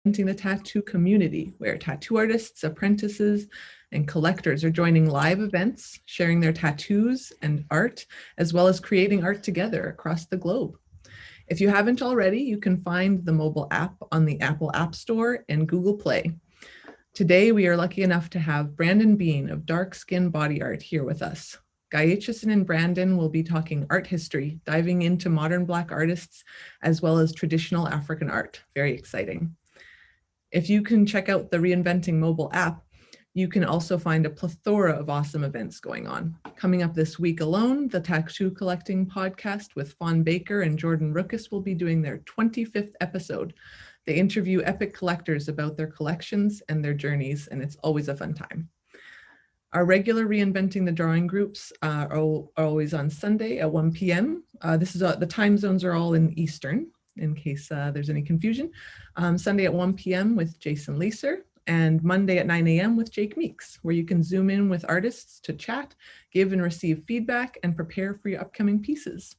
the tattoo community, where tattoo artists, apprentices, and collectors are joining live events, sharing their tattoos and art, as well as creating art together across the globe. If you haven't already, you can find the mobile app on the Apple App Store and Google Play. Today, we are lucky enough to have Brandon Bean of Dark Skin Body Art here with us. Aitchison and Brandon will be talking art history, diving into modern Black artists, as well as traditional African art. Very exciting. If you can check out the Reinventing mobile app, you can also find a plethora of awesome events going on. Coming up this week alone, the Tattoo Collecting Podcast with Fawn Baker and Jordan Rookus will be doing their 25th episode. They interview epic collectors about their collections and their journeys, and it's always a fun time. Our regular Reinventing the Drawing groups are always on Sunday at 1 p.m. The time zones are all in Eastern, in case there's any confusion. Sunday at 1 p.m. with Jason Leeser, and Monday at 9 a.m. with Jake Meeks, where you can zoom in with artists to chat, give and receive feedback, and prepare for your upcoming pieces.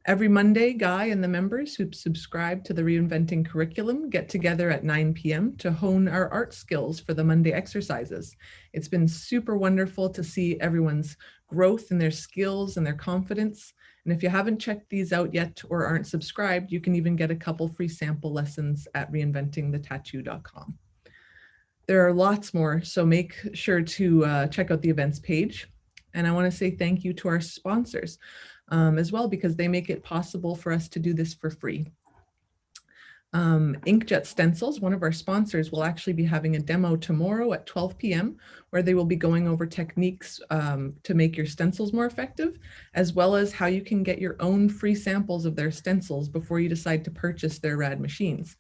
Every Monday, Guy and the members who subscribe to the Reinventing curriculum get together at 9 p.m. to hone our art skills for the Monday exercises. It's been super wonderful to see everyone's growth in their skills and their confidence. And if you haven't checked these out yet or aren't subscribed, you can even get a couple free sample lessons at reinventingthetattoo.com. There are lots more, so make sure to check out the events page. And I want to say thank you to our sponsors as well, because they make it possible for us to do this for free. Inkjet Stencils, one of our sponsors, will actually be having a demo tomorrow at 12 p.m. where they will be going over techniques to make your stencils more effective, as well as how you can get your own free samples of their stencils before you decide to purchase their rad machines.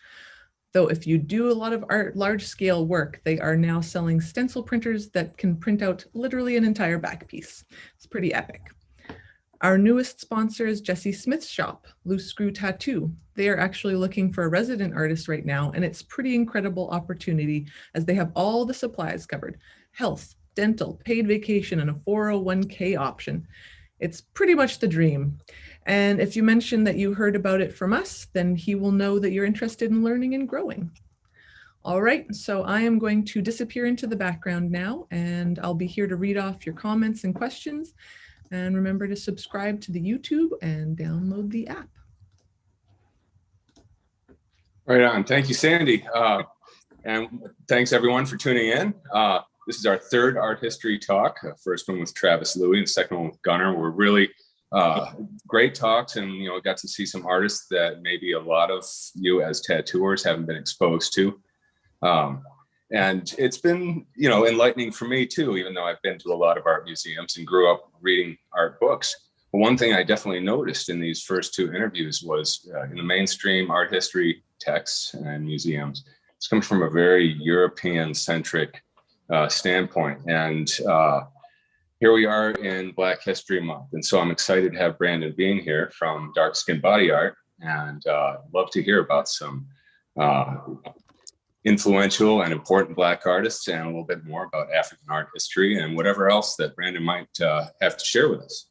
Though if you do a lot of large scale work, they are now selling stencil printers that can print out literally an entire back piece. It's pretty epic. Our newest sponsor is Jesse Smith's shop, Loose Screw Tattoo. They are actually looking for a resident artist right now, and it's pretty incredible opportunity as they have all the supplies covered: health, dental, paid vacation, and a 401k option. It's pretty much the dream. And if you mention that you heard about it from us, then he will know that you're interested in learning and growing. All right, so I am going to disappear into the background now, and I'll be here to read off your comments and questions. And remember to subscribe to the YouTube and download the app. Right on. Thank you, Sandy. And thanks everyone for tuning in. This is our third art history talk. First one with Travis Louie, and the second one with Gunnar. We're really great talks, and got to see some artists that maybe a lot of you as tattooers haven't been exposed to. And it's been, enlightening for me too, even though I've been to a lot of art museums and grew up reading art books. But one thing I definitely noticed in these first two interviews was in the mainstream art history texts and museums, it's come from a very European-centric standpoint. And here we are in Black History Month. And so I'm excited to have Brandon Bean here from Dark Skin Body Art, and love to hear about some influential and important Black artists, and a little bit more about African art history and whatever else that Brandon might have to share with us.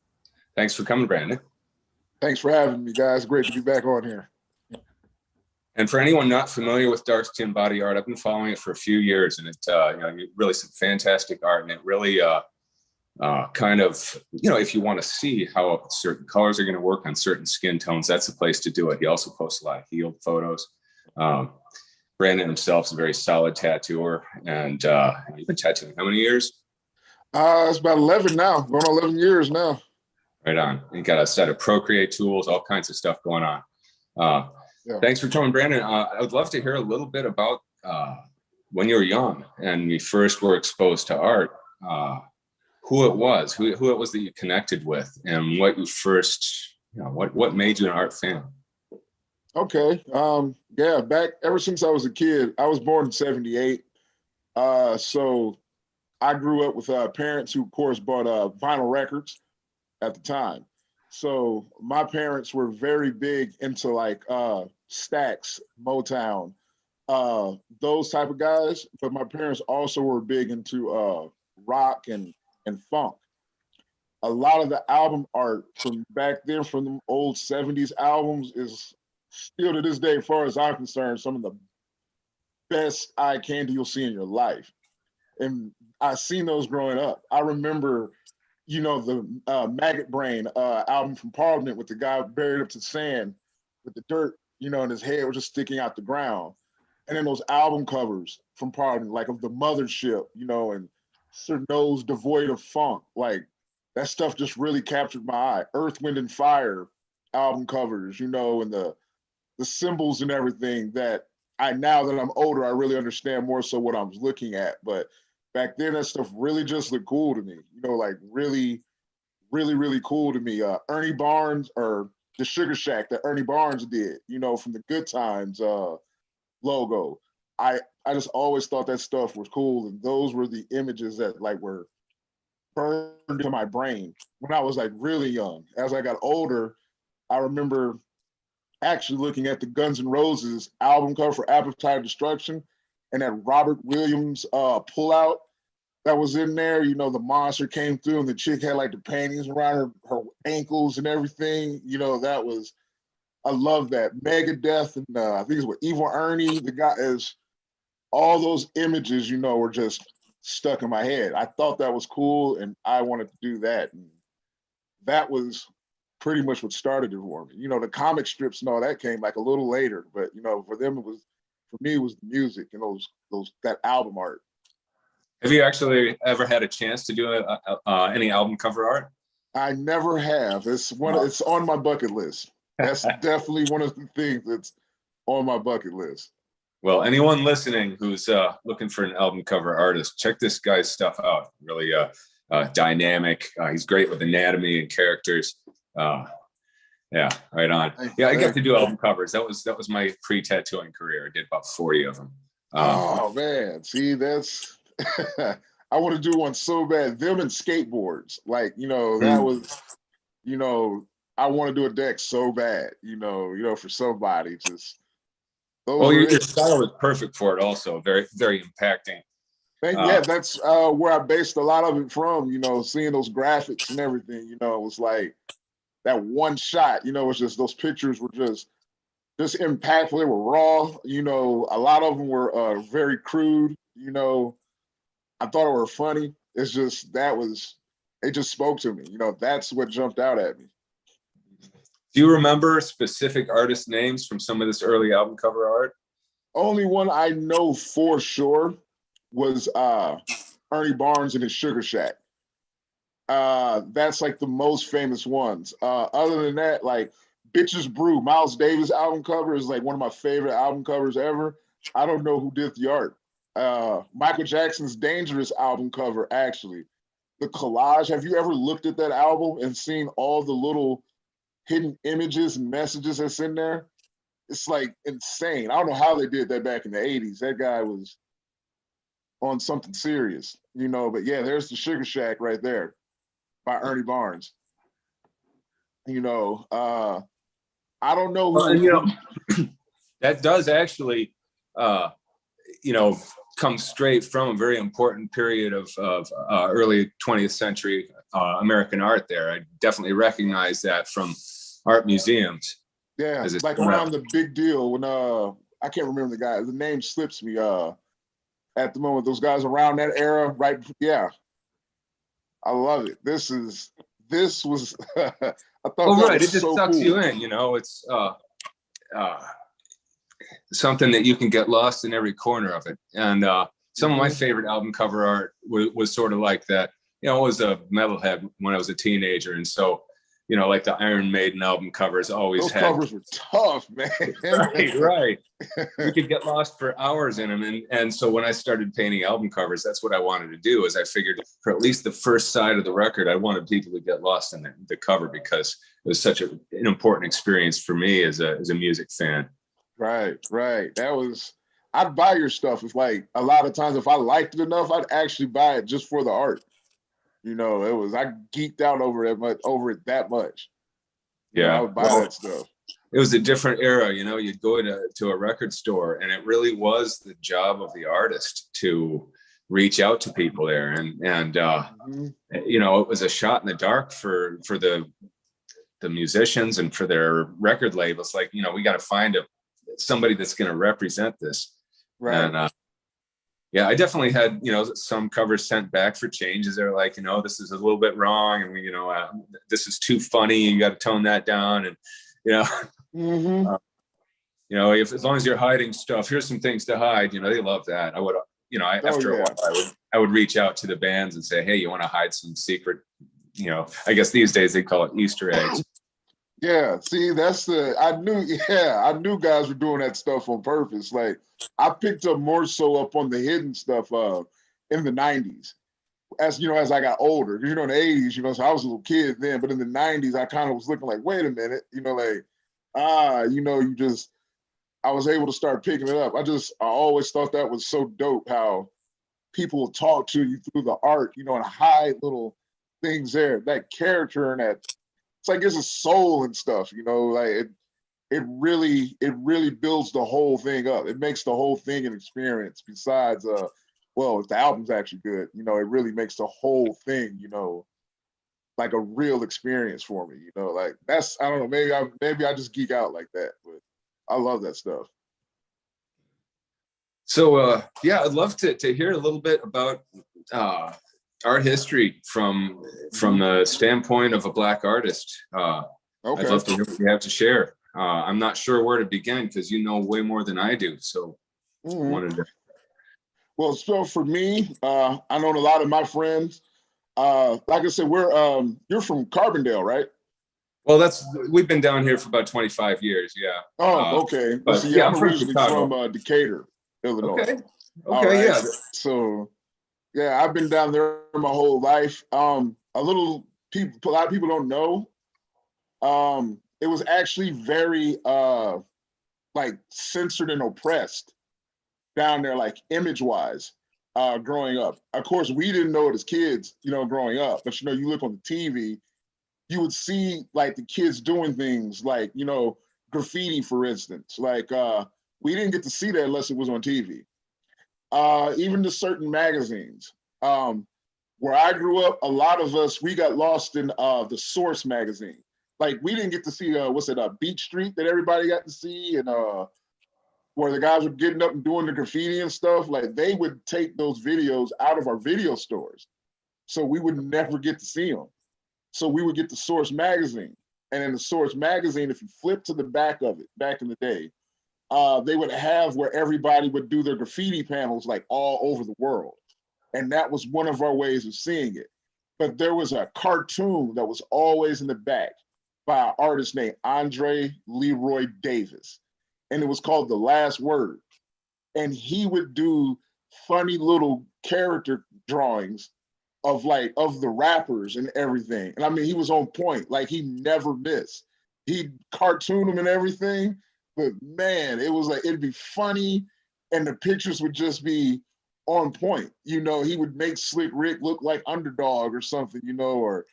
Thanks for coming, Brandon. Thanks for having me, guys. Great to be back on here. And for anyone not familiar with Dark Skin Body Art, I've been following it for a few years, and it's really some fantastic art, and it really kind of, if you want to see how certain colors are going to work on certain skin tones, that's the place to do it. He also posts a lot of healed photos. Brandon himself is a very solid tattooer, and you've been tattooing how many years? It's about 11 now, going on 11 years now. Right on. You got a set of Procreate tools, all kinds of stuff going on. Yeah. Thanks for coming, Brandon. I would love to hear a little bit about when you were young and you first were exposed to art, who it was that you connected with, and what you first, what made you an art fan? Okay. Yeah, back ever since I was a kid. I was born in 78. So I grew up with parents who, of course, bought vinyl records at the time. So my parents were very big into like Stax, Motown, those type of guys. But my parents also were big into rock and funk. A lot of the album art from back then, from the old 70s albums, is still to this day, as far as I'm concerned, some of the best eye candy you'll see in your life. And I seen those growing up. I remember, you know, the Maggot Brain album from Parliament with the guy buried up to sand with the dirt, you know, and his head was just sticking out the ground. And then those album covers from Parliament, like of the Mothership, you know, and Sir Nose Devoid of Funk, like that stuff just really captured my eye. Earth, Wind, and Fire album covers, you know, and the symbols and everything that now that I'm older, I really understand more so what I was looking at. But back then, that stuff really just looked cool to me, you know, like really, really, really cool to me. Ernie Barnes or the Sugar Shack that Ernie Barnes did, you know, from the Good Times logo. I just always thought that stuff was cool. And those were the images that like were burned into my brain when I was like really young. As I got older, I remember actually looking at the Guns N' Roses album cover for Appetite of Destruction and that Robert Williams pullout that was in there. You know, the monster came through and the chick had like the panties around her ankles and everything. You know, that was, I love that. Megadeth and I think it's what Evil Ernie, the guy is, all those images, you know, were just stuck in my head. I thought that was cool and I wanted to do that. And that was pretty much what started it for me. You know, the comic strips and all that came like a little later, but you know, for them it was, for me it was the music and that album art. Have you actually ever had a chance to do any album cover art? I never have. It's on my bucket list. That's definitely one of the things that's on my bucket list. Well, anyone listening who's looking for an album cover artist, check this guy's stuff out. Really dynamic. He's great with anatomy and characters. Yeah, right on. Yeah, I got to do album covers. That was my pre-tattooing career. I did about 40 of them. Oh man, see, that's I want to do one so bad. Them and skateboards, like, you know, that was, you know, I want to do a deck so bad, you know, for somebody. Just well, your style is perfect for it. Also, very, very impacting. Yeah, that's where I based a lot of it from. You know, seeing those graphics and everything. You know, it was like that one shot. You know, it's just those pictures were just impactful. They were raw. You know, a lot of them were very crude. You know, I thought they were funny. It's just it just spoke to me. You know, that's what jumped out at me. Do you remember specific artist names from some of this early album cover art? Only one I know for sure was Ernie Barnes and his Sugar Shack. That's like the most famous ones. Other than that, like Bitches Brew, Miles Davis album cover is like one of my favorite album covers ever. I don't know who did the art. Michael Jackson's Dangerous album cover, actually. The collage, have you ever looked at that album and seen all the little hidden images and messages that's in there? It's like insane. I don't know how they did that back in the 80s. That guy was on something serious, you know, but yeah, there's the Sugar Shack right there by Ernie Barnes. You know, I don't know who, you know, that does actually, you know, come straight from a very important period of early 20th century American art there. I definitely recognize that from art museums. Yeah, like around the big deal when I can't remember the guy. The name slips me at the moment. Those guys around that era, right? Yeah, I love it. This was I thought right. It just so sucks cool. you in. You know, it's something that you can get lost in every corner of it. And some of my favorite album cover art was sort of like that. You know, I was a metalhead when I was a teenager, and so, you know, like the Iron Maiden album covers always Those had. covers were tough, man. Right. You could get lost for hours in them. And so when I started painting album covers, that's what I wanted to do. Is I figured for at least the first side of the record, I wanted people to get lost in the cover because it was such an important experience for me as a music fan. Right. That was, I'd buy your stuff. It's like a lot of times if I liked it enough, I'd actually buy it just for the art. You know, I geeked out over it that much. Yeah, you know, I would buy that stuff. It was a different era. You know, you'd go to a record store, and it really was the job of the artist to reach out to people there, and you know, it was a shot in the dark for the musicians and for their record labels. Like, you know, we got to find somebody that's going to represent this. Right. And yeah, I definitely had, some covers sent back for changes. They're like, this is a little bit wrong, and this is too funny. You got to tone that down, and you know, Mm-hmm. if as long as you're hiding stuff, here's some things to hide. They love that. I would, Oh after a yeah. while, I would reach out to the bands and say, hey, you want to hide some secret? I guess these days they call it Easter eggs. Yeah, see, I knew guys were doing that stuff on purpose. Like, I picked up more so up on the hidden stuff in the 90s. As I got older, in the 80s, so I was a little kid then, but in the 90s, I kind of was looking like, wait a minute, I was able to start picking it up. I always thought that was so dope how people will talk to you through the art, and hide little things there, that character and that. It's like it's a soul and stuff, like it really builds the whole thing up. It makes the whole thing an experience. Besides, if the album's actually good, it really makes the whole thing, like a real experience for me. Like that's, I don't know, maybe I just geek out like that, but I love that stuff. So yeah, I'd love to hear a little bit about art history from the standpoint of a Black artist. Okay. I'd love to hear what you have to share. I'm not sure where to begin because you know way more than I do. So I wanted to. Well, so for me, I know a lot of my friends. Like I said, you're from Carbondale, right? Well, we've been down here for about 25 years. Yeah. Oh, okay. But So, yeah, I'm originally from Decatur, Illinois. Okay. All right. Yeah. So, yeah, I've been down there my whole life. A lot of people don't know. It was actually very like censored and oppressed down there, like image-wise, growing up. Of course, we didn't know it as kids, growing up. But you look on the TV, you would see like the kids doing things like, graffiti, for instance. Like we didn't get to see that unless it was on TV. Even to certain magazines. Where I grew up, a lot of us, we got lost in the Source magazine. Like we didn't get to see Beach Street that everybody got to see, and where the guys were getting up and doing the graffiti and stuff. Like they would take those videos out of our video stores, so we would never get to see them. So we would get the Source magazine, and in the Source magazine, if you flip to the back of it, back in the day, they would have where everybody would do their graffiti panels like all over the world, and that was one of our ways of seeing it. But there was a cartoon that was always in the back by an artist named Andre Leroy Davis, and it was called The Last Word. And he would do funny little character drawings of the rappers and everything. And I mean, he was on point, like he never missed. He'd cartoon them and everything, but man, it was like, it'd be funny and the pictures would just be on point. He would make Slick Rick look like Underdog or something, or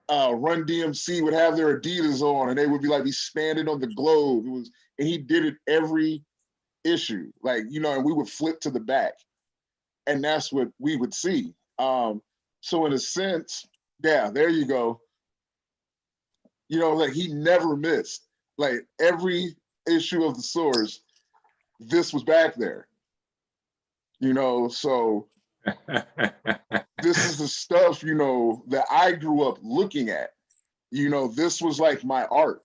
Run DMC would have their Adidas on and they would be standing on the globe. And he did it every issue, and we would flip to the back, and that's what we would see. So in a sense, yeah, there you go. Like he never missed. Like every issue of the Source, this was back there. So this is the stuff, that I grew up looking at. This was like my art.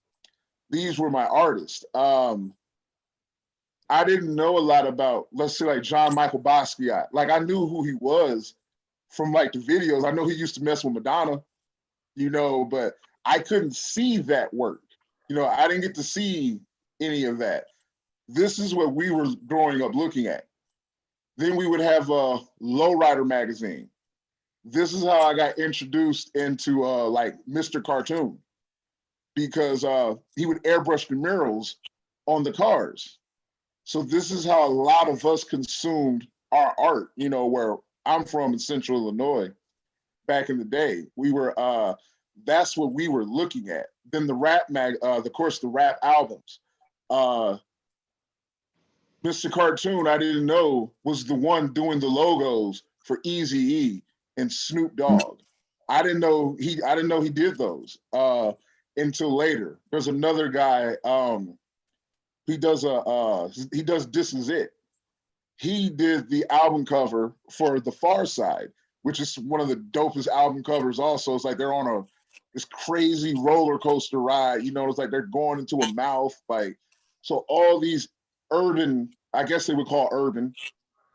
These were my artists. I didn't know a lot about, let's say, like John Michael Basquiat. Like I knew who he was from like the videos. I know he used to mess with Madonna, but I couldn't see that work. I didn't get to see any of that. This is what we were growing up looking at. Then we would have a Lowrider magazine. This is how I got introduced into like Mr. Cartoon, because he would airbrush the murals on the cars. So this is how a lot of us consumed our art, where I'm from in Central Illinois back in the day. We were, that's what we were looking at. Then the rap the rap albums. Mr. Cartoon, I didn't know, was the one doing the logos for Eazy-E and Snoop Dogg. I didn't know he did those until later. There's another guy, he does This Is It. he did the album cover for The Far Side, which is one of the dopest album covers also. It's like they're on this crazy roller coaster ride, you know, it's like they're going into a mouth, like, so all these urban, I guess they would call urban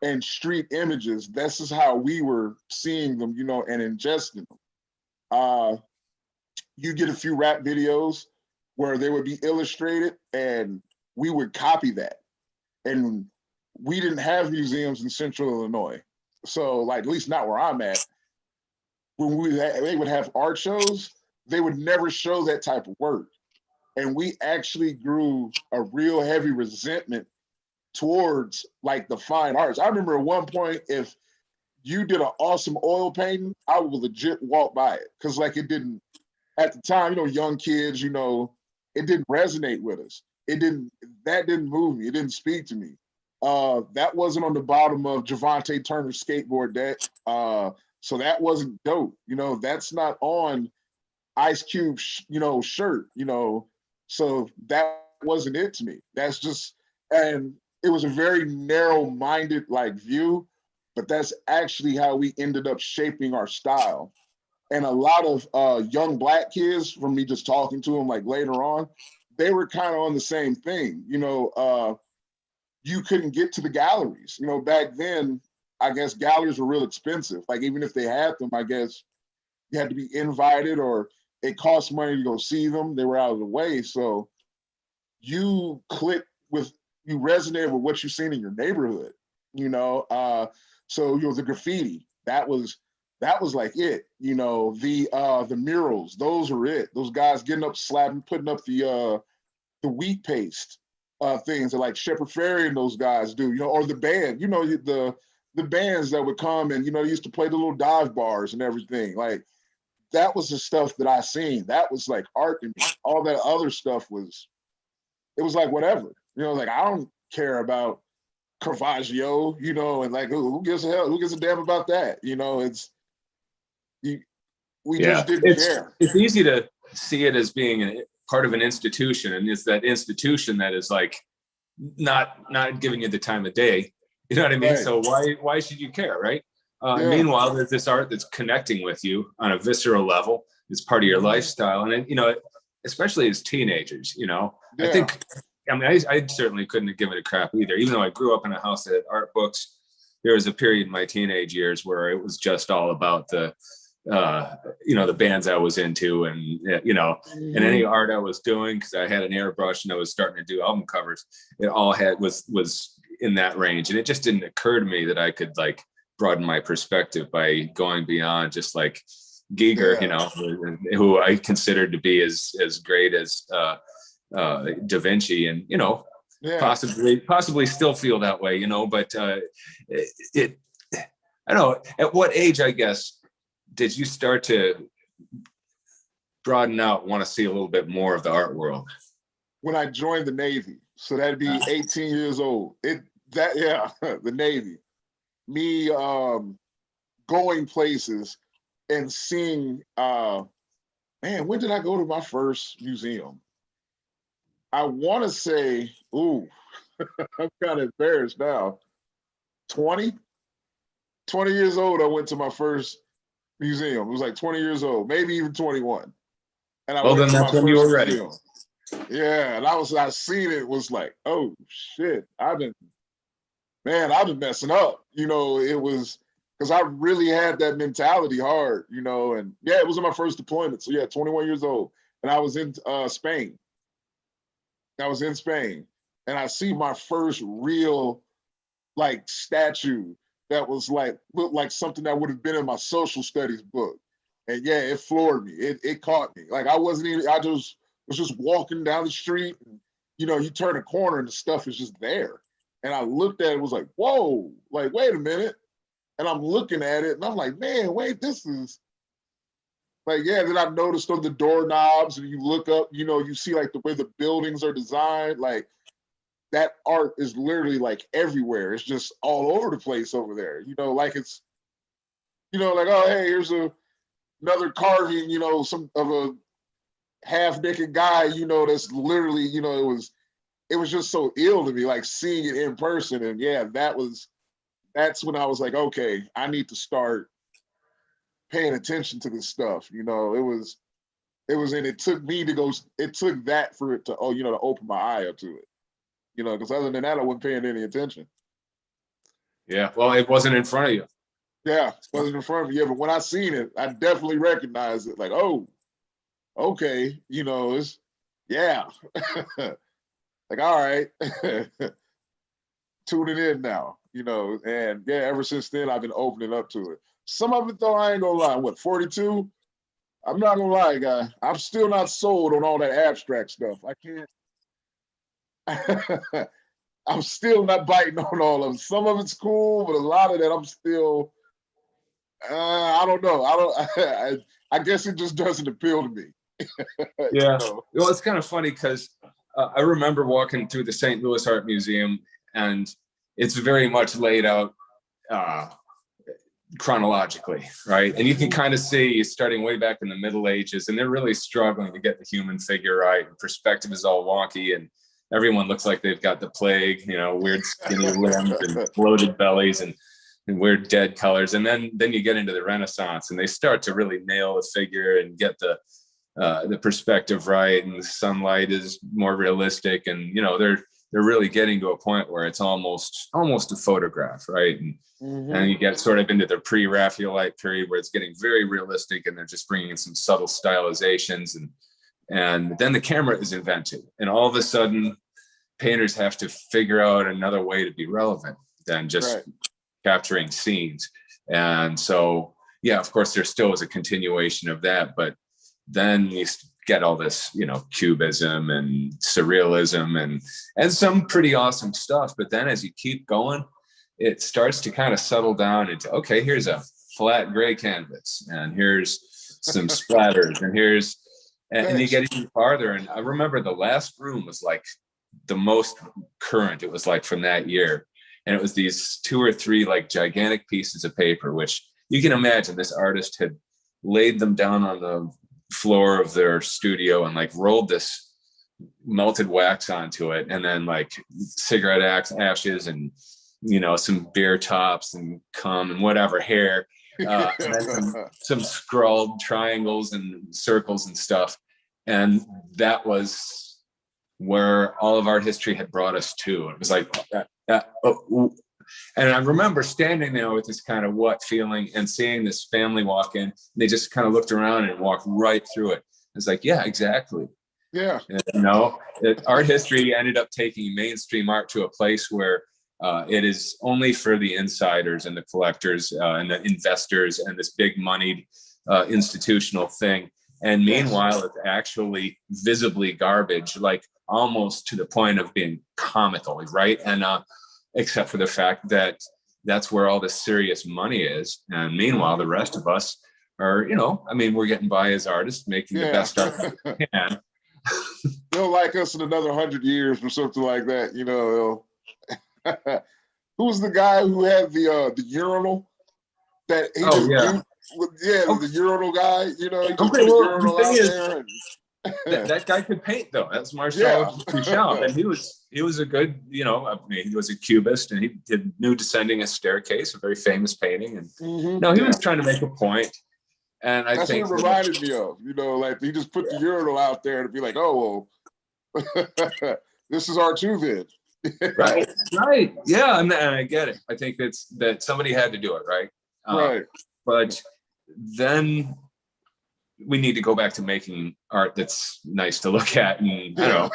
and street images, this is how we were seeing them, you know, and ingesting them. You get a few rap videos where they would be illustrated and we would copy that. And we didn't have museums in Central Illinois. So like, at least not where I'm at. When they would have art shows, they would never show that type of work. And we actually grew a real heavy resentment towards like the fine arts. I remember at one point, if you did an awesome oil painting, I would legit walk by it. Cause like it didn't, at the time, you know, young kids, you know, it didn't resonate with us. That didn't move me. It didn't speak to me. That wasn't on the bottom of Javante Turner's skateboard deck. So that wasn't dope. You know, that's not on Ice Cube, you know, shirt, you know, so that wasn't it to me. That's just, and it was a very narrow-minded like view, but that's actually how we ended up shaping our style. And a lot of young Black kids, from me just talking to them like later on, they were kind of on the same thing. You know, you couldn't get to the galleries. You know, back then, I guess galleries were real expensive. Like even if they had them, I guess you had to be invited or it cost money to go see them. They were out of the way. So you resonated with what you seen in your neighborhood, you know? So, you know, the graffiti, that was like it, you know, the murals, those are it. Those guys getting up, slapping, putting up the wheat paste things that like Shepard Fairey and those guys do, you know, or the band, you know, the bands that would come and, you know, used to play the little dive bars and everything. Like that was the stuff that I seen. That was like art to me. All that other stuff it was like whatever, you know, like I don't care about Caravaggio, you know, and like who gives a damn about that? You know, we just didn't care. It's easy to see it as being part of an institution, and it's that institution that is like not giving you the time of day. You know what I mean? Right. So why should you care, right? Meanwhile, there's this art that's connecting with you on a visceral level. It's part of your lifestyle, and you know, especially as teenagers, you know, I think. I mean, I certainly couldn't have given a crap either. Even though I grew up in a house that had art books, there was a period in my teenage years where it was just all about the, you know, the bands I was into, and you know, and any art I was doing, because I had an airbrush and I was starting to do album covers. It all was in that range, and it just didn't occur to me that I could like broaden my perspective by going beyond just like Giger, you know, who I considered to be as great as Da Vinci, and you know, possibly still feel that way, you know, but I don't know, at what age, I guess, did you start to broaden out, want to see a little bit more of the art world? When I joined the Navy, so that'd be 18 years old. The Navy, me going places and seeing, man, when did I go to my first museum? I want to say, ooh, I'm kind of embarrassed now. 20 years old, I went to my first museum. It was like 20 years old, maybe even 21. And I went then to that's my when you were first ready. museum. Yeah, and I seen it, was like, oh shit, I've been messing up. You know, it was because I really had that mentality hard, you know, and yeah, it was in my first deployment. So yeah, 21 years old. And I was in Spain. And I see my first real like statue that was like, looked like something that would have been in my social studies book. And yeah, it floored me. It caught me. Like I was just walking down the street and, you know, you turn a corner and the stuff is just there. And I looked at it, was like, whoa, like, wait a minute. And I'm looking at it and I'm like, man, wait, this is, like, yeah, then I noticed on the doorknobs, and you look up, you know, you see like the way the buildings are designed, like that art is literally like everywhere. It's just all over the place over there. You know, like it's, you know, like, oh, hey, here's another carving, you know, some of a half-naked guy, you know, that's literally, you know, it was just so ill to me, like seeing it in person. And yeah, that was that's when I was like, okay, I need to start paying attention to this stuff. You know, and it took me to go, it took that for it to, to open my eye up to it. You know, because other than that, I wasn't paying any attention. Yeah, well, it wasn't in front of you. Yeah, it wasn't in front of me. Yeah, but when I seen it, I definitely recognized it. Like, oh, okay, you know, it's, yeah. Like, all right, tuning in now, you know, and yeah, ever since then, I've been opening up to it. Some of it, though, I ain't gonna lie. What, 42? I'm not gonna lie, guy. I'm still not sold on all that abstract stuff. I can't. I'm still not biting on all of it. Some of it's cool, but a lot of that I'm still. I don't know. I guess it just doesn't appeal to me. Yeah. You know? Well, it's kind of funny because I remember walking through the St. Louis Art Museum, and it's very much laid out chronologically, right? And you can kind of see starting way back in the Middle Ages, and they're really struggling to get the human figure right. And perspective is all wonky, and everyone looks like they've got the plague, you know, weird skinny limbs and bloated bellies and weird dead colors. And then you get into the Renaissance, and they start to really nail the figure and get the perspective right, and the sunlight is more realistic, and you know they're really getting to a point where it's almost a photograph, right? And you get sort of into the pre-Raphaelite period where it's getting very realistic, and they're just bringing in some subtle stylizations, and then the camera is invented, and all of a sudden painters have to figure out another way to be relevant than just capturing scenes. And so yeah, of course there still is a continuation of that, but then you get all this, you know, cubism and surrealism and some pretty awesome stuff. But then as you keep going, it starts to kind of settle down into, okay, here's a flat gray canvas, and here's some splatters, and you get even farther. And I remember the last room was like the most current it was like from that year. And it was these 2 or 3 like gigantic pieces of paper, which you can imagine this artist had laid them down on the floor of their studio and like rolled this melted wax onto it, and then like cigarette ashes and, you know, some beer tops and cum and whatever hair, and then some scrawled triangles and circles and stuff. And that was where all of art history had brought us to. It was like and I remember standing there with this kind of what feeling and seeing this family walk in. They just kind of looked around and walked right through it. It's like, yeah, exactly. Yeah. You know, art history ended up taking mainstream art to a place where it is only for the insiders and the collectors and the investors and this big moneyed institutional thing. And meanwhile, it's actually visibly garbage, like almost to the point of being comical, right? And except for the fact that that's where all the serious money is. And meanwhile, the rest of us are, you know, I mean, we're getting by as artists, making the best art we can. They'll like us in another 100 years or something like that, you know. Who's the guy who had the urinal? That he the urinal guy, you know, he just put a urinal out there. And that guy could paint, though. That's Marcel Duchamp, and he was a good, you know, I mean, he was a cubist, and he did Nude Descending a Staircase, a very famous painting. And he was trying to make a point. And I think what it reminded me of, you know, like he just put the urinal out there to be like, oh, well, this is art too, then. Right. Yeah, and I get it. I think it's that somebody had to do it, right? Right. But then we need to go back to making art that's nice to look at, and you know,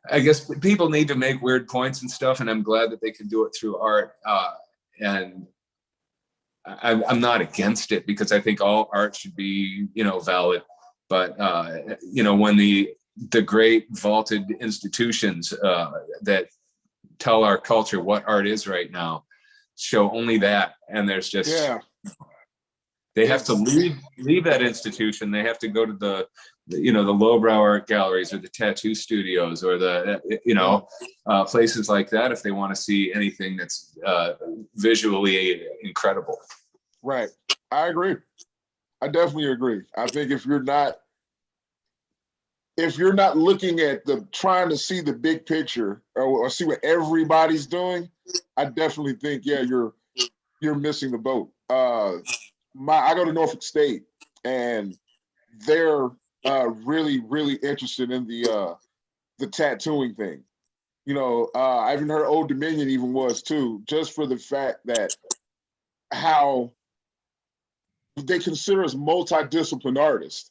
I guess people need to make weird points and stuff, and I'm glad that they can do it through art. And I'm not against it, because I think all art should be, you know, valid. But you know, when the great vaulted institutions that tell our culture what art is right now show only that, and there's just they have to leave that institution. They have to go to the you know, the lowbrow art galleries or the tattoo studios or the you know, places like that if they want to see anything that's visually incredible. Right. I agree. I definitely agree. I think if you're not if you're not looking at trying to see the big picture or see what everybody's doing, I definitely think, yeah, you're missing the boat. I go to Norfolk State, and they're really, really interested in the tattooing thing. I even heard Old Dominion even was too, just for the fact that how they consider us multidisciplinary artists.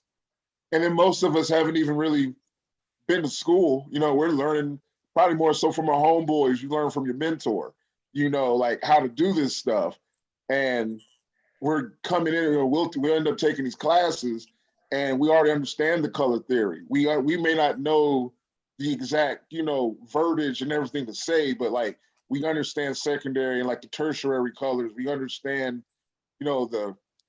And then most of us haven't even really been to school. We're learning probably more so from our homeboys. You learn from your mentor, like how to do this stuff. And we're coming in and we'll end up taking these classes and we already understand the color theory. We may not know the exact, verbiage and everything to say, but like we understand secondary and like the tertiary colors. We understand,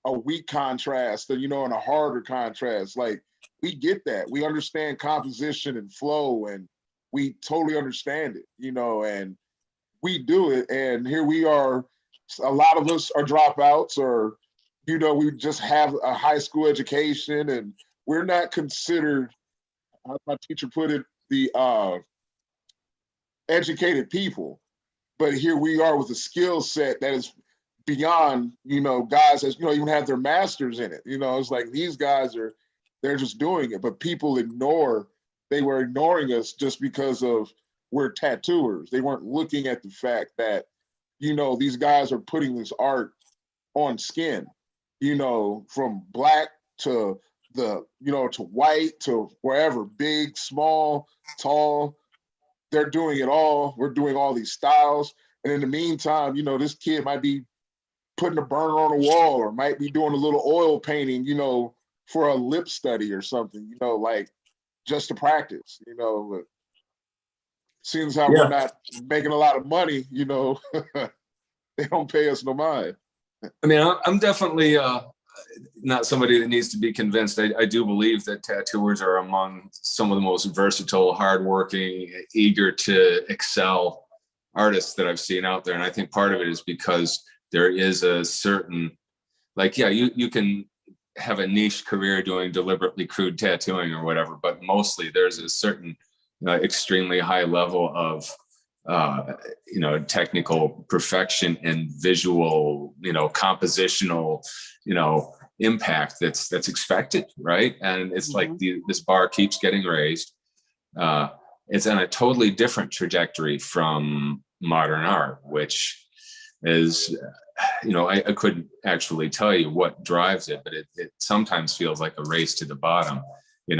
a weak contrast and a harder contrast. Like we get that. We understand composition and flow, and we totally understand it, and we do it. And here we are. A lot of us are dropouts, or we just have a high school education, and we're not considered, how my teacher put it, the educated people. But here we are with a skill set that is beyond, guys that, even have their masters in it. It's like these guys they're just doing it, but people they were ignoring us just because of we're tattooers. They weren't looking at the fact that, these guys are putting this art on skin, from black to to white to wherever, big, small, tall. They're doing it all. We're doing all these styles. And in the meantime, this kid might be putting a burner on a wall or might be doing a little oil painting, for a lip study or something, like just to practice, but seems how we're not making a lot of money, they don't pay us no mind. I mean, I'm definitely not somebody that needs to be convinced. I do believe that tattooers are among some of the most versatile, hardworking, eager to excel artists that I've seen out there. And I think part of it is because there is a certain, like, yeah, you can have a niche career doing deliberately crude tattooing or whatever, but mostly there's a certain extremely high level of technical perfection and visual, compositional, impact that's expected, right? And it's like this bar keeps getting raised. It's on a totally different trajectory from modern art, which is, I couldn't actually tell you what drives it, but it sometimes feels like a race to the bottom. When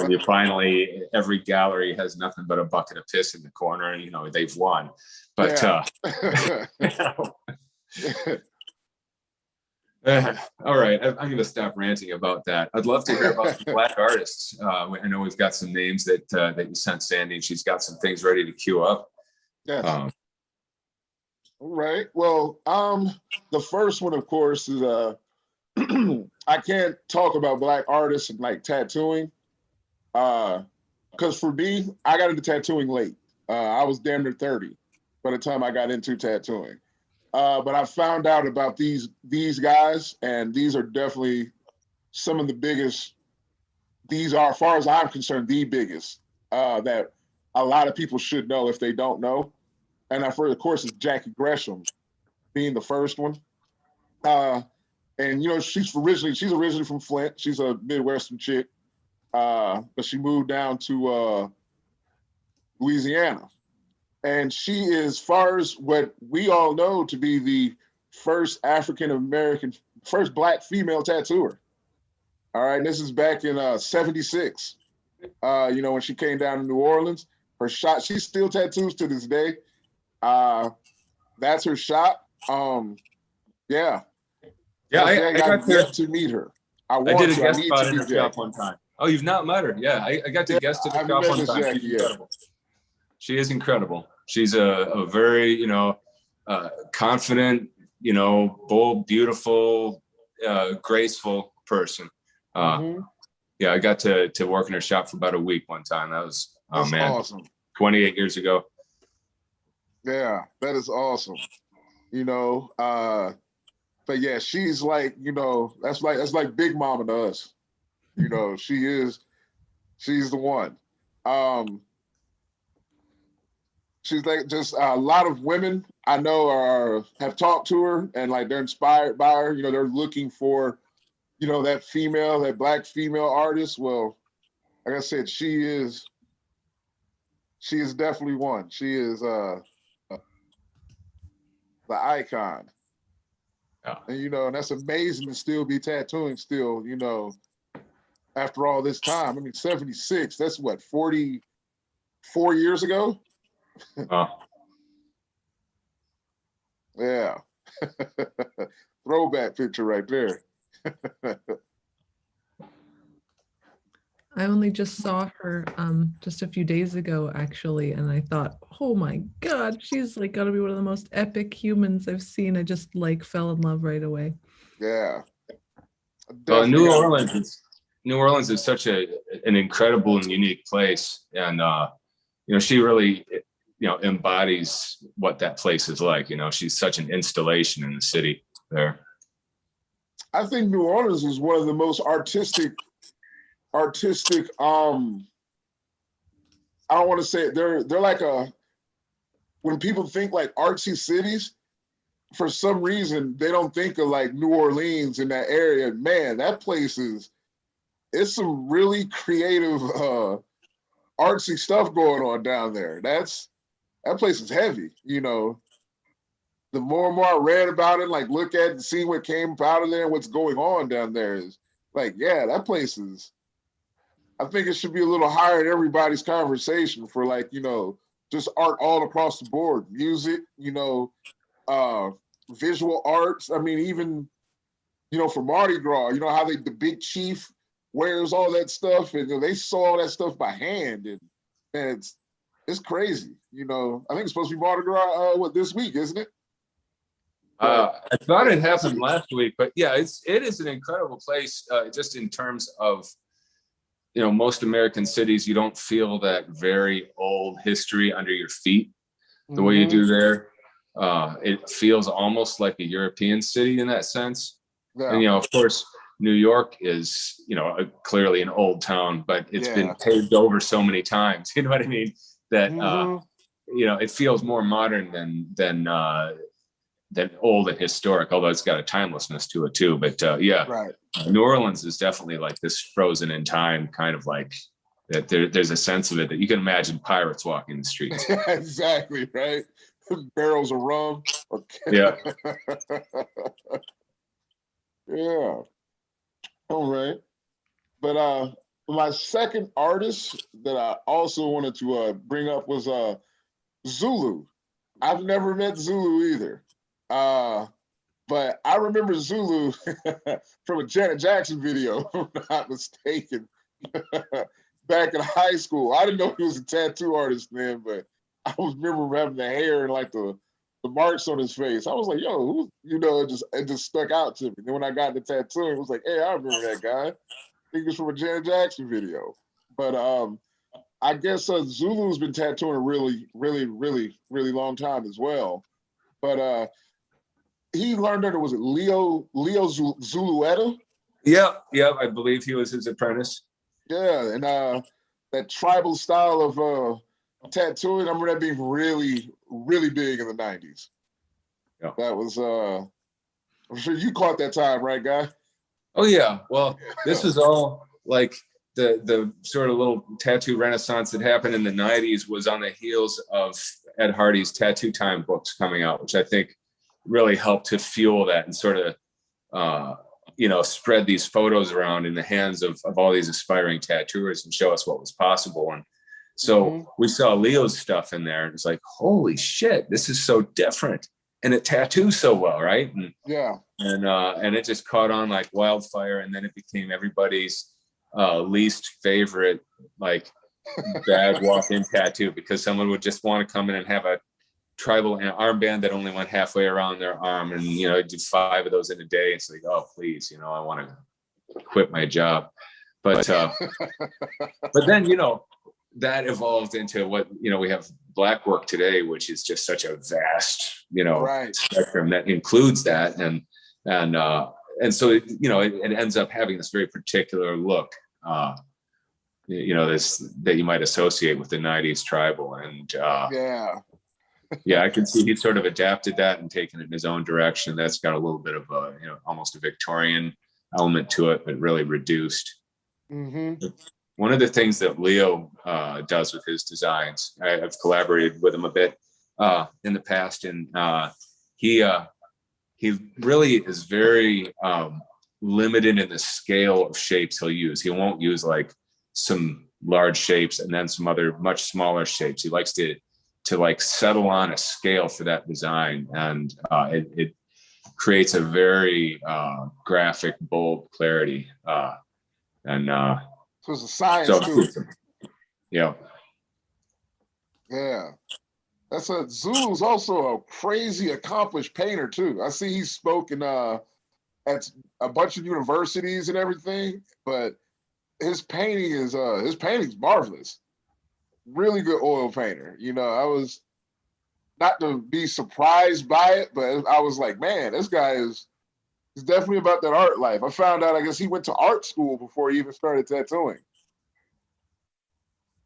you finally, every gallery has nothing but a bucket of piss in the corner, and they've won. But all right, I'm going to stop ranting about that. I'd love to hear about some Black artists. I know we've got some names that you sent Sandy, and she's got some things ready to queue up. Yes. All right. Well, the first one, of course, is I can't talk about Black artists and like tattooing, because for me, I got into tattooing late. I was damn near 30 by the time I got into tattooing. But I found out about these guys, and these are definitely some of the biggest. These are, as far as I'm concerned, the biggest that a lot of people should know if they don't know. And of course, is Jackie Gresham being the first one. And she's originally from Flint. She's a Midwestern chick, but she moved down to Louisiana. And she is, far as what we all know, to be the first first Black female tattooer. All right, and this is back in '76. When she came down to New Orleans, her shop, she still tattoos to this day. That's her shop. Yeah. Yeah, I got to meet her. I did a guest spot in her shop one time. Oh, you've not met her? Yeah, I got to guest at the shop one time. She's incredible. She is incredible. She's a very, confident, bold, beautiful, graceful person. Yeah, I got to work in her shop for about a week one time. That's awesome. 28 years ago. Yeah, that is awesome. But yeah, she's like, that's like Big Mama to us. You know, she's the one. She's like just a lot of women I know have talked to her and like they're inspired by her. You know, they're looking for, you know, that Black female artist. Well, like I said, she is definitely one. She is the icon. Yeah. And you know, and that's amazing to still be tattooing still, you know, after all this time. I mean, 76, that's what, 44 years ago? Yeah. Throwback picture right there. I only just saw her just a few days ago, actually, and I thought, oh my God, she's like gotta be one of the most epic humans I've seen. I just like fell in love right away. Yeah. Well, New Orleans is such an incredible and unique place, and you know, she really, you know, embodies what that place is like. You know, she's such an installation in the city there. I think New Orleans is one of the most artistic I don't want to say it, they're like when people think like artsy cities, for some reason they don't think of like New Orleans in that area. Man, that place it's some really creative artsy stuff going on down there. That place is heavy, you know. The more and more I read about it, like look at and see what came out of there and what's going on down there is like, yeah, that place is, I think it should be a little higher in everybody's conversation for like, you know, just art all across the board, music, you know, visual arts. I mean, even, you know, for Mardi Gras, you know how the big chief wears all that stuff, and you know, they saw all that stuff by hand, and it's crazy. You know, I think it's supposed to be Mardi Gras this week, isn't it? I thought it happened last week, but yeah, it is an incredible place, just in terms of, you know, most American cities, you don't feel that very old history under your feet the way you do there. It feels almost like a European city in that sense. Yeah. And, you know, of course, New York is, you know, clearly an old town, but it's been paved over so many times. You know what I mean? That, you know, it feels more modern than old and historic, although it's got a timelessness to it too. But yeah, right. New Orleans is definitely like this frozen in time kind of like that. There's a sense of it that you can imagine pirates walking the streets. Exactly, right? Barrels of rum. Okay. Yeah. Yeah. All right. But my second artist that I also wanted to bring up was Zulu. I've never met Zulu either. But I remember Zulu from a Janet Jackson video, if I'm not mistaken, back in high school. I didn't know he was a tattoo artist then, but I remember having the hair and like the marks on his face. I was like, yo, who? You know, it just stuck out to me. Then when I got the tattoo, it was like, hey, I remember that guy. I think it's from a Janet Jackson video. But I guess Zulu's been tattooing a really, really, really, really long time as well. But he learned under, was it Leo Zulueta? Yeah, I believe he was his apprentice. Yeah, and that tribal style of tattooing, I remember that being really, really big in the 90s. Yeah. That was, I'm sure you caught that time, right, Guy? Oh yeah, well, this was all like the sort of little tattoo renaissance that happened in the 90s was on the heels of Ed Hardy's Tattoo Time books coming out, which I think really helped to fuel that and sort of, you know, spread these photos around in the hands of all these aspiring tattooers and show us what was possible. And so we saw Leo's stuff in there and it's like, holy shit, this is so different. And it tattoos so well, right? And, yeah. And it just caught on like wildfire. And then it became everybody's least favorite, like bad walk-in tattoo, because someone would just want to come in and have a tribal armband that only went halfway around their arm, and you know, do 5 of those in a day. It's like, oh please, you know, I want to quit my job. But but then, you know, that evolved into what, you know, we have black work today, which is just such a vast, you know, spectrum that includes that, and so, you know, it ends up having this very particular look that you might associate with the 90s tribal. And I can see he sort of adapted that and taken it in his own direction. That's got a little bit of a, almost a Victorian element to it, but really reduced. Mm-hmm. One of the things that Leo does with his designs, I've collaborated with him a bit in the past, and he really is very limited in the scale of shapes he'll use. He won't use like some large shapes and then some other much smaller shapes. He likes to like settle on a scale for that design, and it creates a very graphic, bold clarity. So it's a science too. Yeah. Yeah. Zulu's also a crazy accomplished painter too. I see he's spoken at a bunch of universities and everything, but his painting's marvelous. Really good oil painter. I was not to be surprised by it, but I was like, man, this guy he's definitely about that art life. I found out, I guess he went to art school before he even started tattooing.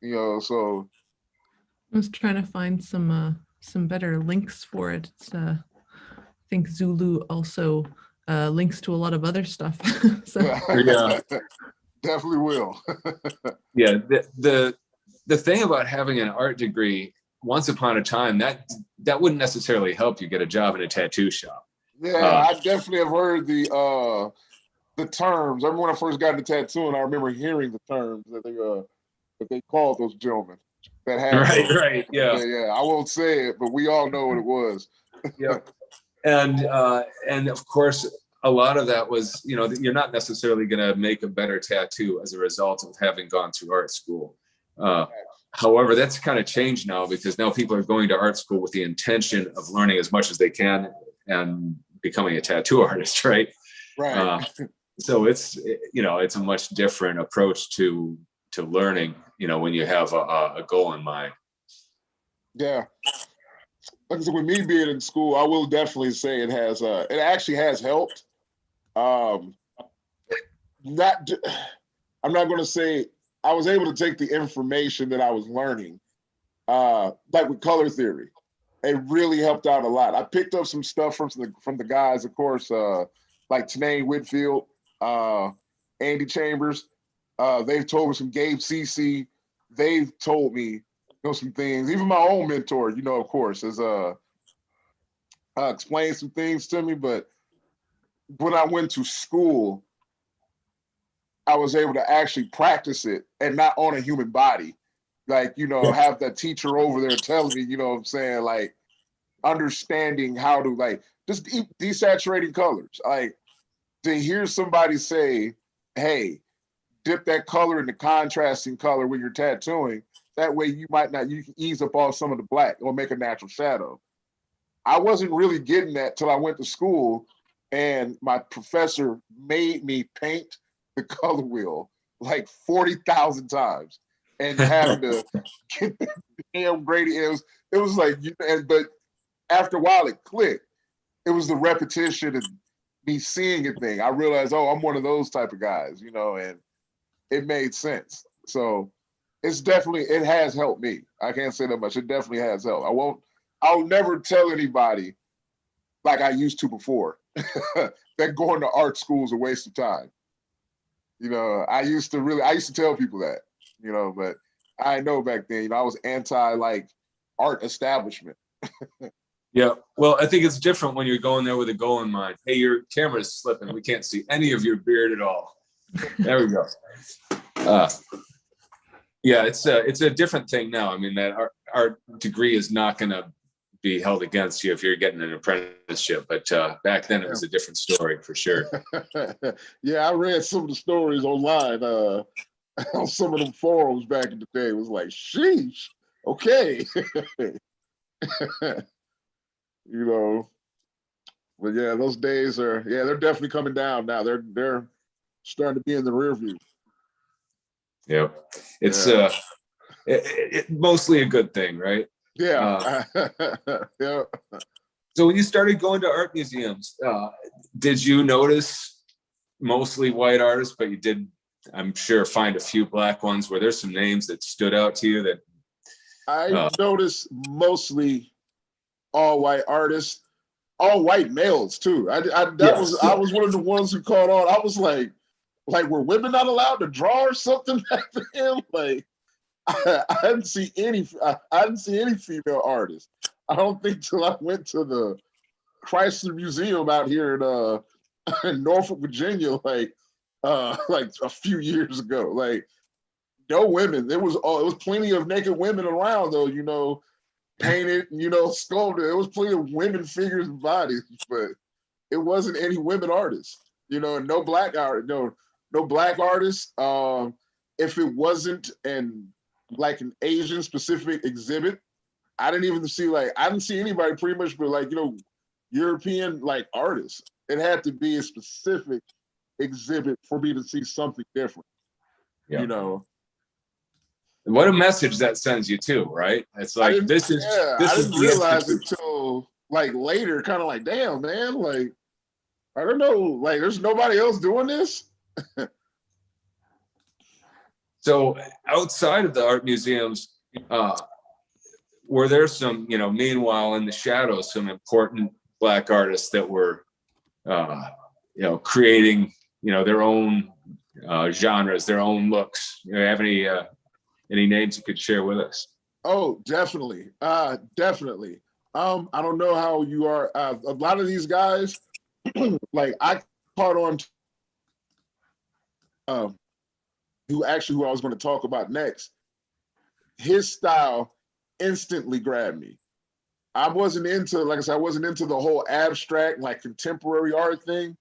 So I was trying to find some better links for it. It's, I think Zulu also links to a lot of other stuff. So. Yeah, definitely will. Yeah, the thing about having an art degree, once upon a time, that wouldn't necessarily help you get a job in a tattoo shop. Yeah, I definitely have heard the terms. I remember when I first got into tattooing, I remember hearing the terms that they called those gentlemen that had right, yeah. I won't say it, but we all know what it was. Yeah, and of course, a lot of that was, you're not necessarily going to make a better tattoo as a result of having gone through art school. However, that's kind of changed now, because now people are going to art school with the intention of learning as much as they can and becoming a tattoo artist, right? Right. So it's a much different approach to learning, when you have a goal in mind. Yeah. Like I said, with me being in school, I will definitely say it actually has helped. I'm not going to say I was able to take the information that I was learning, like with color theory. It really helped out a lot. I picked up some stuff from the guys, of course, like Tanae Whitfield, Andy Chambers. They've told me some Gabe Cece. They've told me some things. Even my own mentor, of course, has explained some things to me. But when I went to school, I was able to actually practice it, and not on a human body. Like, have that teacher over there telling me, what I'm saying, like understanding how to like just desaturating colors. Like, to hear somebody say, hey, dip that color in the contrasting color when you're tattooing. That way you can ease up all some of the black or make a natural shadow. I wasn't really getting that till I went to school, and my professor made me paint the color wheel like 40,000 times and having to get the damn gradient. It was like, but after a while it clicked. It was the repetition and me seeing a thing. I realized, I'm one of those type of guys, and it made sense. So it has helped me. I can't say that much. It definitely has helped. I'll never tell anybody like I used to before that going to art school is a waste of time. I used to tell people that, but I know back then, I was anti like art establishment. Yeah, well, I think it's different when you're going there with a goal in mind. Hey, your camera's slipping. We can't see any of your beard at all. There we go. Yeah, it's a different thing now. I mean, that art degree is not going to be held against you if you're getting an apprenticeship. But back then, it was a different story for sure. Yeah, I read some of the stories online on some of them forums back in the day. It was like, sheesh, okay. But yeah, those days they're definitely coming down now. They're starting to be in the rear view. Yeah, it's mostly a good thing, right? Yeah. Yeah. So when you started going to art museums, did you notice mostly white artists, but you did I'm sure find a few Black ones where there's some names that stood out to you that I noticed mostly all white artists, all white males too. I was one of the ones who caught on. I was like were women not allowed to draw or something back then? Like I didn't see any female artists. I don't think till I went to the Chrysler Museum out here in Norfolk, Virginia, like a few years ago. Like no women. It was plenty of naked women around though, you know, painted, you know, sculpted. It was plenty of women figures and bodies, but it wasn't any women artists, you know, and no black art, no black artists. If it wasn't an Asian specific exhibit, I didn't see anybody pretty much but like, you know, European like artists. It had to be a specific exhibit for me to see something different. Yeah. You know. What a message that sends you too, right? It's like I didn't realize it till like later, kind of like, damn, man, like I don't know, like there's nobody else doing this. So outside of the art museums, were there some, you know, meanwhile in the shadows, some important Black artists that were, you know, creating, you know, their own genres, their own looks? You know, have any names you could share with us? Oh, definitely. Definitely. I don't know how you are. A lot of these guys, like I caught on to who I was going to talk about next. His style instantly grabbed me. I wasn't into, like I said, I wasn't into the whole abstract, like contemporary art thing.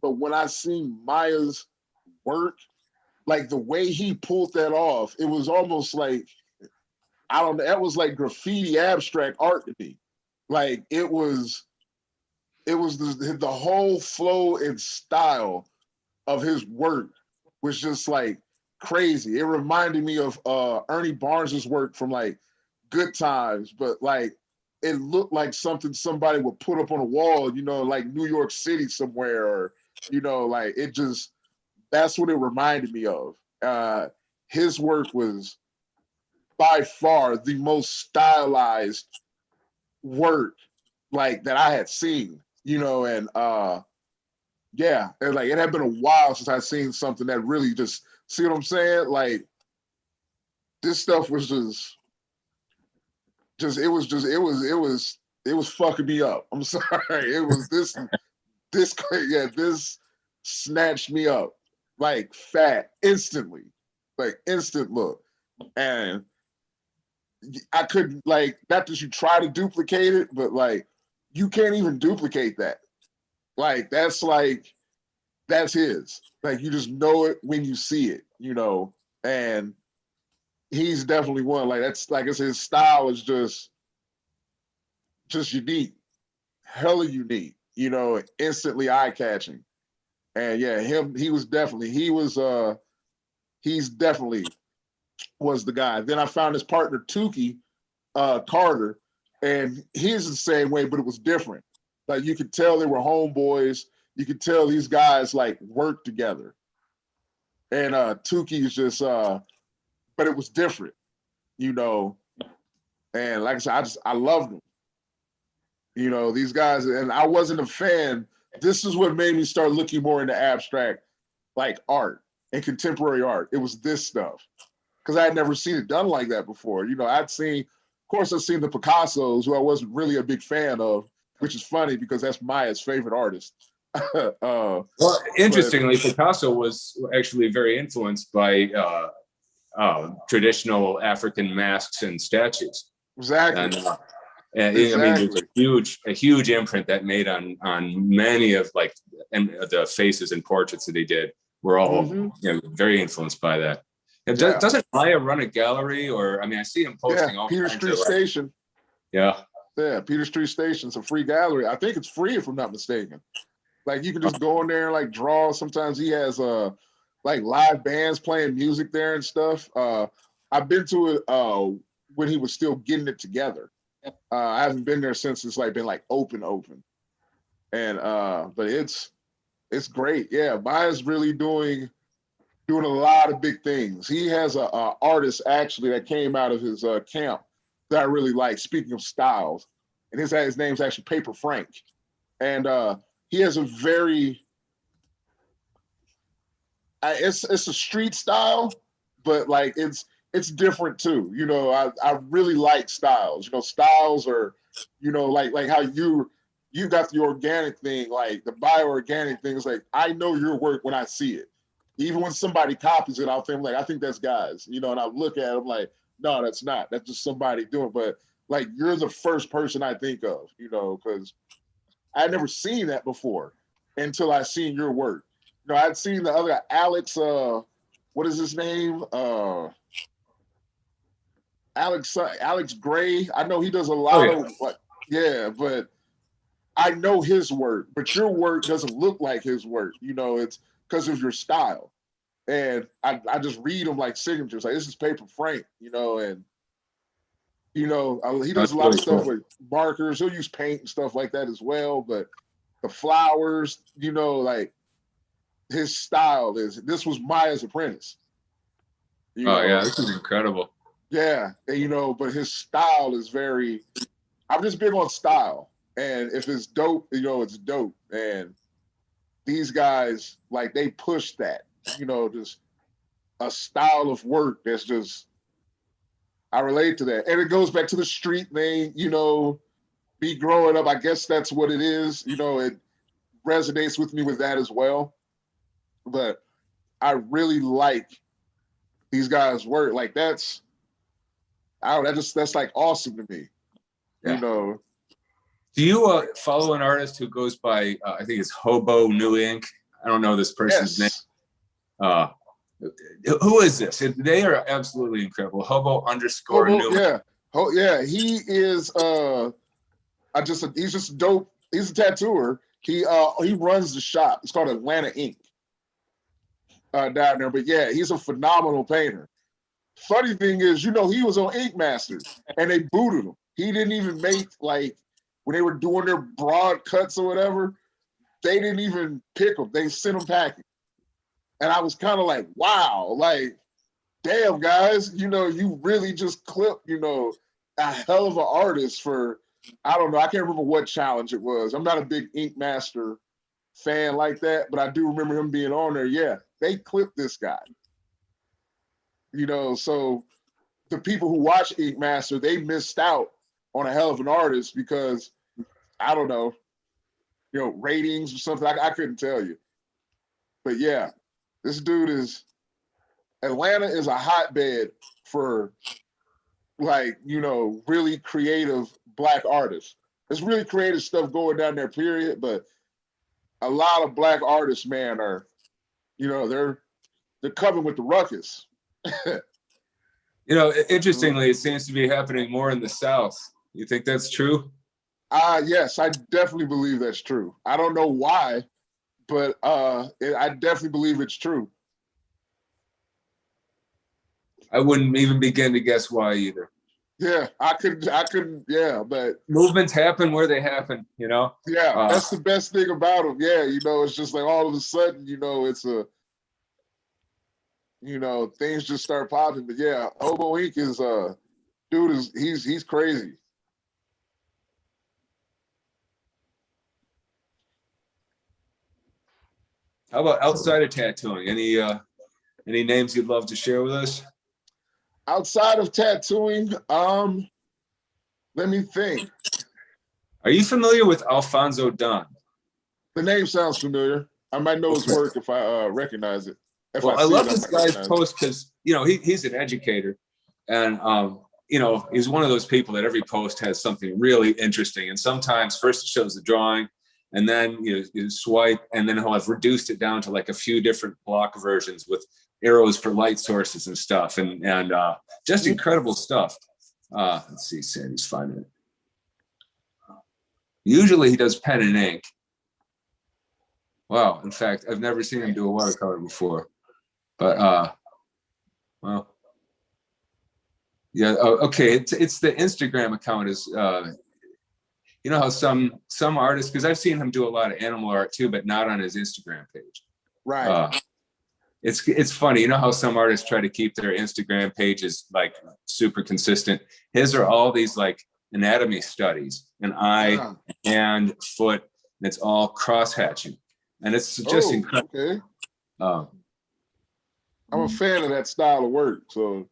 But when I seen Maya's work, like the way he pulled that off, it was almost like, I don't know, that was like graffiti abstract art to me. Like it was the whole flow and style of his work was just like crazy. It reminded me of Ernie Barnes's work from like Good Times, but like it looked like something somebody would put up on a wall, you know, like New York City somewhere, or, you know, like it just, that's what it reminded me of. His work was by far the most stylized work like that I had seen, you know, and yeah, and like it had been a while since I'd seen something that really just, see what I'm saying? Like this stuff was it was fucking me up. I'm sorry. It was this snatched me up like fat instantly, like instant look. And I couldn't, like, not that you try to duplicate it, but like you can't even duplicate that. Like that's his. Like you just know it when you see it, you know. And he's definitely one. Like that's, like I said, his style is just unique, hella unique, you know, instantly eye catching. And yeah, he's definitely was the guy. Then I found his partner Tukey Carter, and he's the same way, but it was different. Like you could tell they were homeboys. You could tell these guys like worked together. And Tukey is just, but it was different, you know. And like I said, I loved them. You know, these guys, and I wasn't a fan. This is what made me start looking more into abstract, like art and contemporary art. It was this stuff. Because I had never seen it done like that before. You know, I've seen the Picassos, who I wasn't really a big fan of, which is funny because that's Maya's favorite artist. Well, interestingly, Picasso was actually very influenced by traditional African masks and statues. Exactly. And exactly. I mean, there's a huge imprint that made on many of like the faces and portraits that he did were all you know, very influenced by that. And doesn't Maya run a gallery? Or I mean, I see him posting all Peter Street Station. Yeah, Peter Street Station's a free gallery. I think it's free if I'm not mistaken. Like you can just go in there and like draw. Sometimes he has like live bands playing music there and stuff. I've been to it when he was still getting it together. I haven't been there since it's like been like open. And but it's great. Yeah, Maya's really doing doing a lot of big things. He has a artist actually that came out of his camp that I really like. Speaking of styles, and his name's actually Paper Frank, and he has a very it's a street style, but like it's different too. You know, I really like styles. You know, styles are, you know, like how you got the organic thing, like the bioorganic thing. Is like I know your work when I see it. Even when somebody copies it, I'll think like, I think that's guys, you know, and I look at them like, no, that's not. That's just somebody doing it. But like, you're the first person I think of, you know, because I had never seen that before until I seen your work. You know, I'd seen the other Alex, what is his name? Alex Gray. I know he does a lot of like, yeah, but I know his work, but your work doesn't look like his work. You know, it's because of your style. And I just read them like signatures. Like, this is Paper Frank, you know, and, you know, he does a lot of stuff with markers. He'll use paint and stuff like that as well. But the flowers, you know, like his style this was Maya's apprentice. You know? Yeah, this is incredible. Yeah, and, you know, but his style is very, I'm just big on style. And if it's dope, you know, it's dope. And these guys, like, they push that, you know, just a style of work that's just, I relate to that. And it goes back to the street thing, you know, me growing up, I guess that's what it is. You know, it resonates with me with that as well. But I really like these guys' work. Like, that's like awesome to me, you know. Do you follow an artist who goes by, I think it's Hobo New Ink? I don't know this person's name. Who is this? They are absolutely incredible. Hobo _ New. Yeah. Yeah. He is he's just dope. He's a tattooer. He runs the shop. It's called Atlanta Ink. Down there. But yeah, he's a phenomenal painter. Funny thing is, you know, he was on Ink Masters and they booted him. He didn't even make, like, when they were doing their broad cuts or whatever, they didn't even pick them. They sent them packing. And I was kind of like, wow, like, damn, guys, you know, you really just clipped, you know, a hell of an artist for, I don't know, I can't remember what challenge it was. I'm not a big Ink Master fan like that, but I do remember him being on there. Yeah, they clipped this guy. You know, so the people who watch Ink Master, they missed out on a hell of an artist because, I don't know, you know, ratings or something. I couldn't tell you. But yeah, this dude is, Atlanta is a hotbed for, like, you know, really creative Black artists. There's really creative stuff going down there, period. But a lot of Black artists, man, are, you know, they're coming with the ruckus. You know, interestingly, it seems to be happening more in the South. You think that's true? Yes, I definitely believe that's true. I don't know why, but I definitely believe it's true. I wouldn't even begin to guess why either. Yeah, I couldn't, yeah, but movements happen where they happen, you know? Yeah, that's the best thing about them. Yeah, you know, it's just like all of a sudden, you know, it's you know, things just start popping. But yeah, Hobo Ink is dude is he's crazy. How about outside of tattooing? Any names you'd love to share with us? Outside of tattooing, let me think. Are you familiar with Alfonso Dunn? The name sounds familiar. I might know his work if I recognize it. Well, I love this guy's post because, you know, he's an educator, and you know, he's one of those people that every post has something really interesting. And sometimes first it shows the drawing, and then you swipe, and then he'll have reduced it down to like a few different block versions with arrows for light sources and stuff, and just incredible stuff. Let's see, Sandy's finding it. Usually he does pen and ink. Wow, in fact, I've never seen him do a watercolor before. But well, yeah, okay. It's the Instagram account is you know how some artists, because I've seen him do a lot of animal art too, but not on his Instagram page. Right. it's funny. You know how some artists try to keep their Instagram pages like super consistent. His are all these like anatomy studies, an eye, hand, foot, and it's all cross hatching, and it's just incredible. Okay. I'm a fan of that style of work. So,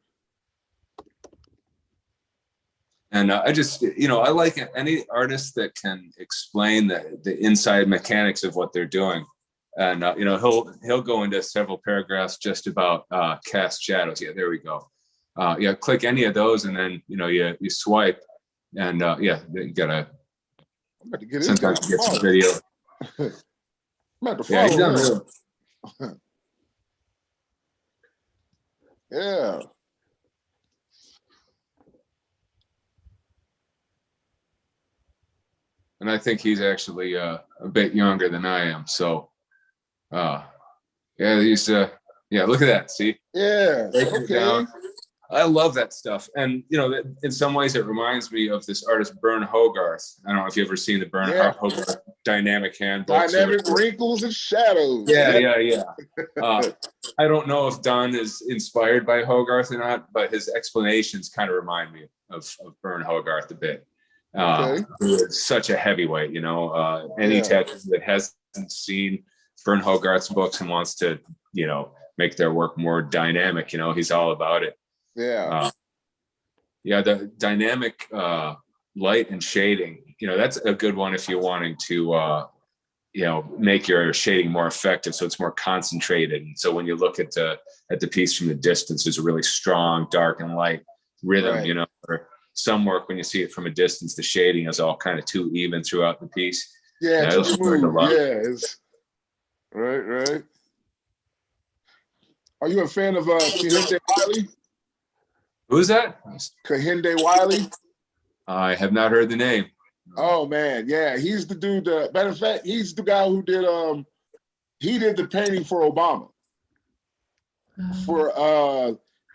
and I just, I like any artist that can explain the inside mechanics of what they're doing. And he'll go into several paragraphs just about cast shadows. Yeah, there we go. Click any of those, and then you swipe, and you gotta. I'm about to get sometimes get some video. I'm about to follow him. Yeah. And I think he's actually a bit younger than I am. So, he's look at that. See? Yeah. Okay. I love that stuff. And, in some ways it reminds me of this artist, Bern Hogarth. I don't know if you've ever seen the Bern Hogarth Dynamic Handbook. Dynamic Wrinkles and Shadows. Yeah. I don't know if Dunn is inspired by Hogarth or not, but his explanations kind of remind me of Bern Hogarth a bit. It's such a heavyweight, any tattoo that hasn't seen Bern Hogarth's books and wants to, make their work more dynamic, he's all about it. Yeah. The dynamic light and shading, that's a good one if you're wanting to, make your shading more effective, so it's more concentrated. And so when you look at the piece from the distance, there's a really strong dark and light rhythm, or some work when you see it from a distance, the shading is all kind of too even throughout the piece. Yeah, too smooth. It's right. Are you a fan of Kehinde Wiley? Who is that? Kehinde Wiley. I have not heard the name. Oh man, yeah, he's the dude. Matter of fact, he's the guy who did the painting for Obama.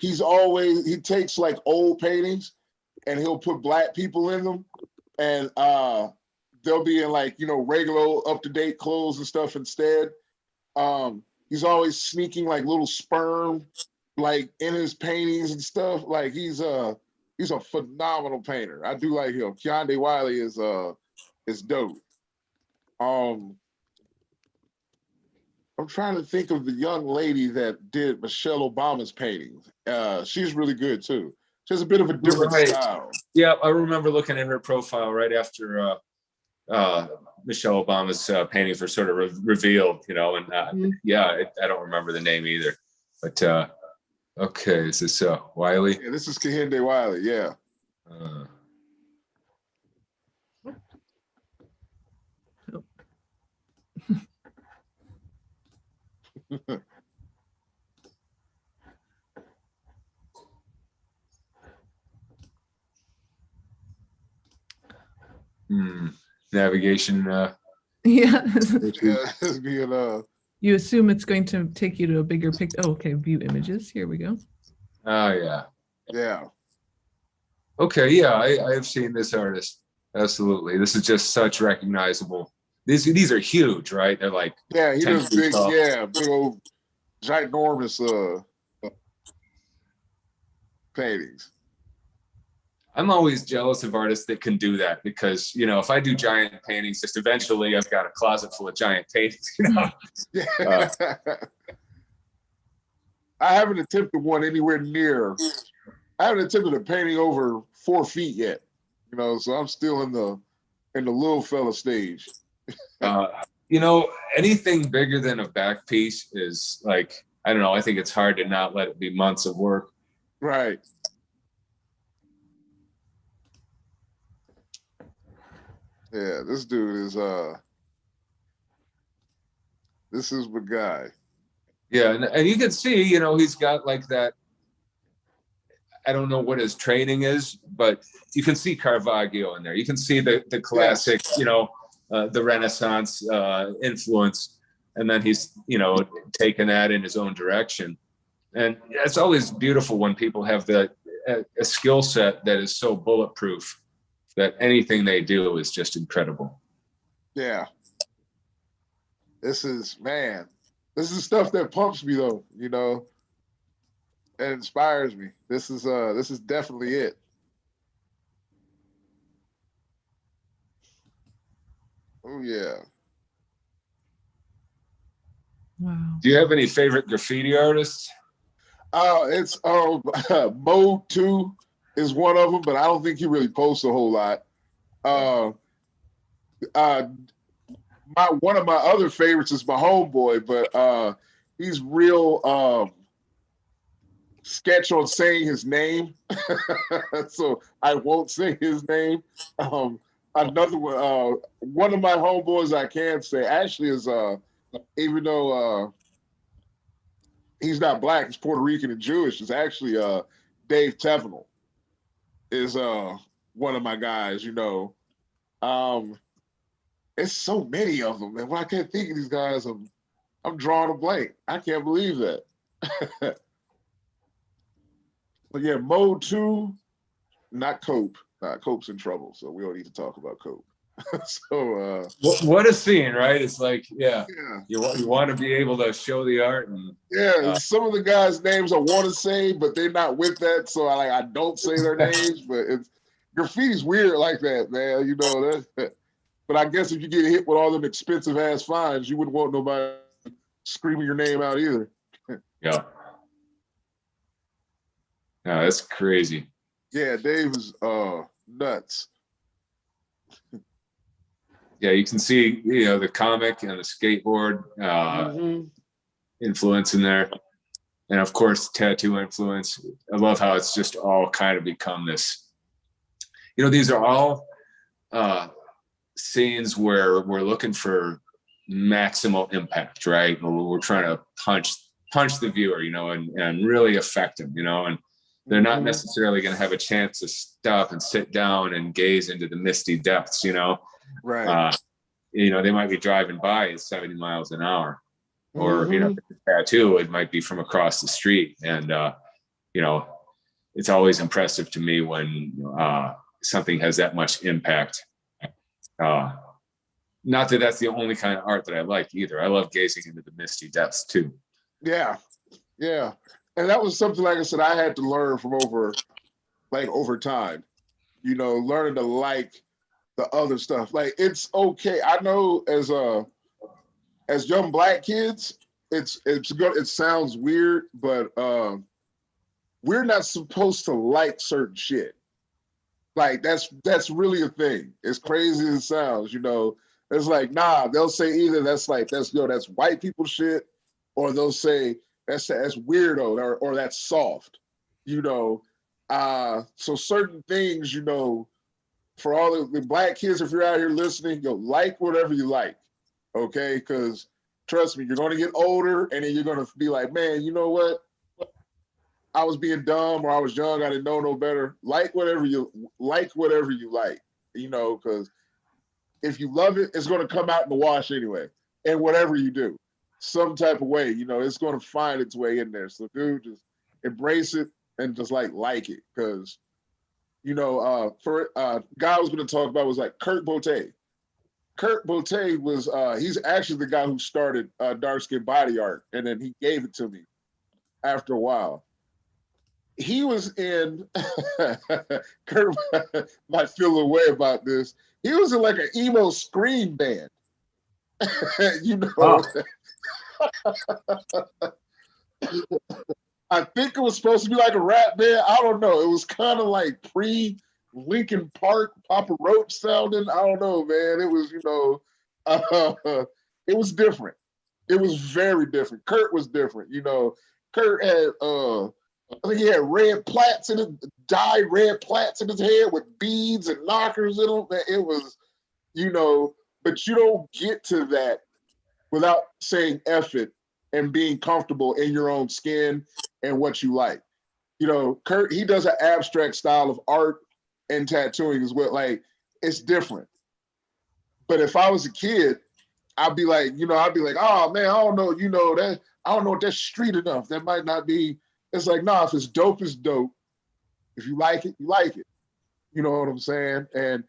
He takes like old paintings and he'll put black people in them, and they'll be in like regular up-to-date clothes and stuff instead. He's always sneaking like little sperm like in his paintings and stuff. Like he's a phenomenal painter. I do like him. Kehinde Wiley is dope. I'm trying to think of the young lady that did Michelle Obama's paintings. She's really good too. She has a bit of a different style. Yeah, I remember looking at her profile right after Michelle Obama's paintings were sort of revealed, and I don't remember the name either. But okay, is this Wiley? Yeah, this is Kehinde Wiley. Yeah. Navigation. You assume it's going to take you to a bigger picture. Oh, okay. View images. Here we go. Oh, yeah. Yeah. Okay. Yeah, I have seen this artist. Absolutely. This is just such recognizable. These are huge, right? They're like he does big, big old ginormous paintings. I'm always jealous of artists that can do that because, if I do giant paintings, just eventually I've got a closet full of giant paintings, I haven't attempted one anywhere near. I haven't attempted a painting over 4 feet yet, so I'm still in the little fella stage. Anything bigger than a back piece is like, I don't know, I think it's hard to not let it be months of work. Right. Yeah, this dude is this is the guy. Yeah, and you can see, he's got like that. I don't know what his training is, but you can see Caravaggio in there. You can see the classic, the Renaissance influence, and then he's taken that in his own direction. And it's always beautiful when people have a skill set that is so bulletproof that anything they do is just incredible. Yeah. This is, man, This is stuff that pumps me though, and inspires me. This is definitely it. Oh yeah. Wow. Do you have any favorite graffiti artists? It's Mode 2 is one of them, but I don't think he really posts a whole lot. Uh, uh, one of my other favorites is my homeboy, but he's real sketch on saying his name, so I won't say his name. Another one of my homeboys I can say actually is even though he's not black, he's Puerto Rican and Jewish. Is actually Dave Tevenel is one of my guys. It's so many of them, man. When I can't think of these guys, I'm drawing a blank. I can't believe that. But yeah, Mode 2, not Cope. Cope's in trouble, so we don't need to talk about Cope. So what a scene, right? It's like, yeah. yeah. You want to be able to show the art, and Some of the guys' names I want to say, but they're not with that, so I don't say their names. But it's graffiti's weird like that, man. But I guess if you get hit with all them expensive ass fines, you wouldn't want nobody screaming your name out either. Yeah. No, that's crazy. Yeah, Dave is nuts. Yeah, you can see, the comic and the skateboard influence in there. And of course, tattoo influence. I love how it's just all kind of become this, these are all scenes where we're looking for maximal impact, right? We're trying to punch the viewer, and really affect them, and they're not necessarily going to have a chance to stop and sit down and gaze into the misty depths, Right. They might be driving by at 70 miles an hour, or, the tattoo, it might be from across the street. And, it's always impressive to me when something has that much impact. Not that that's the only kind of art that I like either. I love gazing into the misty depths too. Yeah. Yeah. And that was something, like I said, I had to learn from over time, learning to like the other stuff. Like, it's okay. I know as young Black kids, it's good. It sounds weird, but we're not supposed to like certain shit. Like, that's really a thing. As crazy as it sounds, it's like, nah, they'll say either that's white people shit, or they'll say that's weirdo, or that's soft, so certain things, for all the Black kids, if you're out here listening, like whatever you like, okay? Because trust me, you're going to get older, and then you're going to be like, man, you know what? I was being dumb, or I was young, I didn't know no better. Like whatever you like, because if you love it, it's going to come out in the wash anyway. And whatever you do, some type of way, it's going to find its way in there. So, dude, just embrace it and just like it, because for guy I was going to talk about was like Kurt Bote. Kurt Bote was he's actually the guy who started dark skin body art, and then he gave it to me after a while. He was in Kurt might feel a way about this. He was in like an emo scream band. Oh. I think it was supposed to be like a rap band. I don't know. It was kind of like pre-Linkin Park, Papa Roach sounding. I don't know, man. It was, it was different. It was very different. Kurt was different. Kurt had, I think he had red plaits in it, dyed red plaits in his head with beads and knockers in them. It was, but you don't get to that without saying F it and being comfortable in your own skin and what you like. Kurt, he does an abstract style of art and tattooing as well. Like, it's different. But if I was a kid, I'd be like, oh man, I don't know, that I don't know if that's street enough. That might not be. It's like, nah, if it's dope, it's dope. If you like it, you like it. You know what I'm saying? And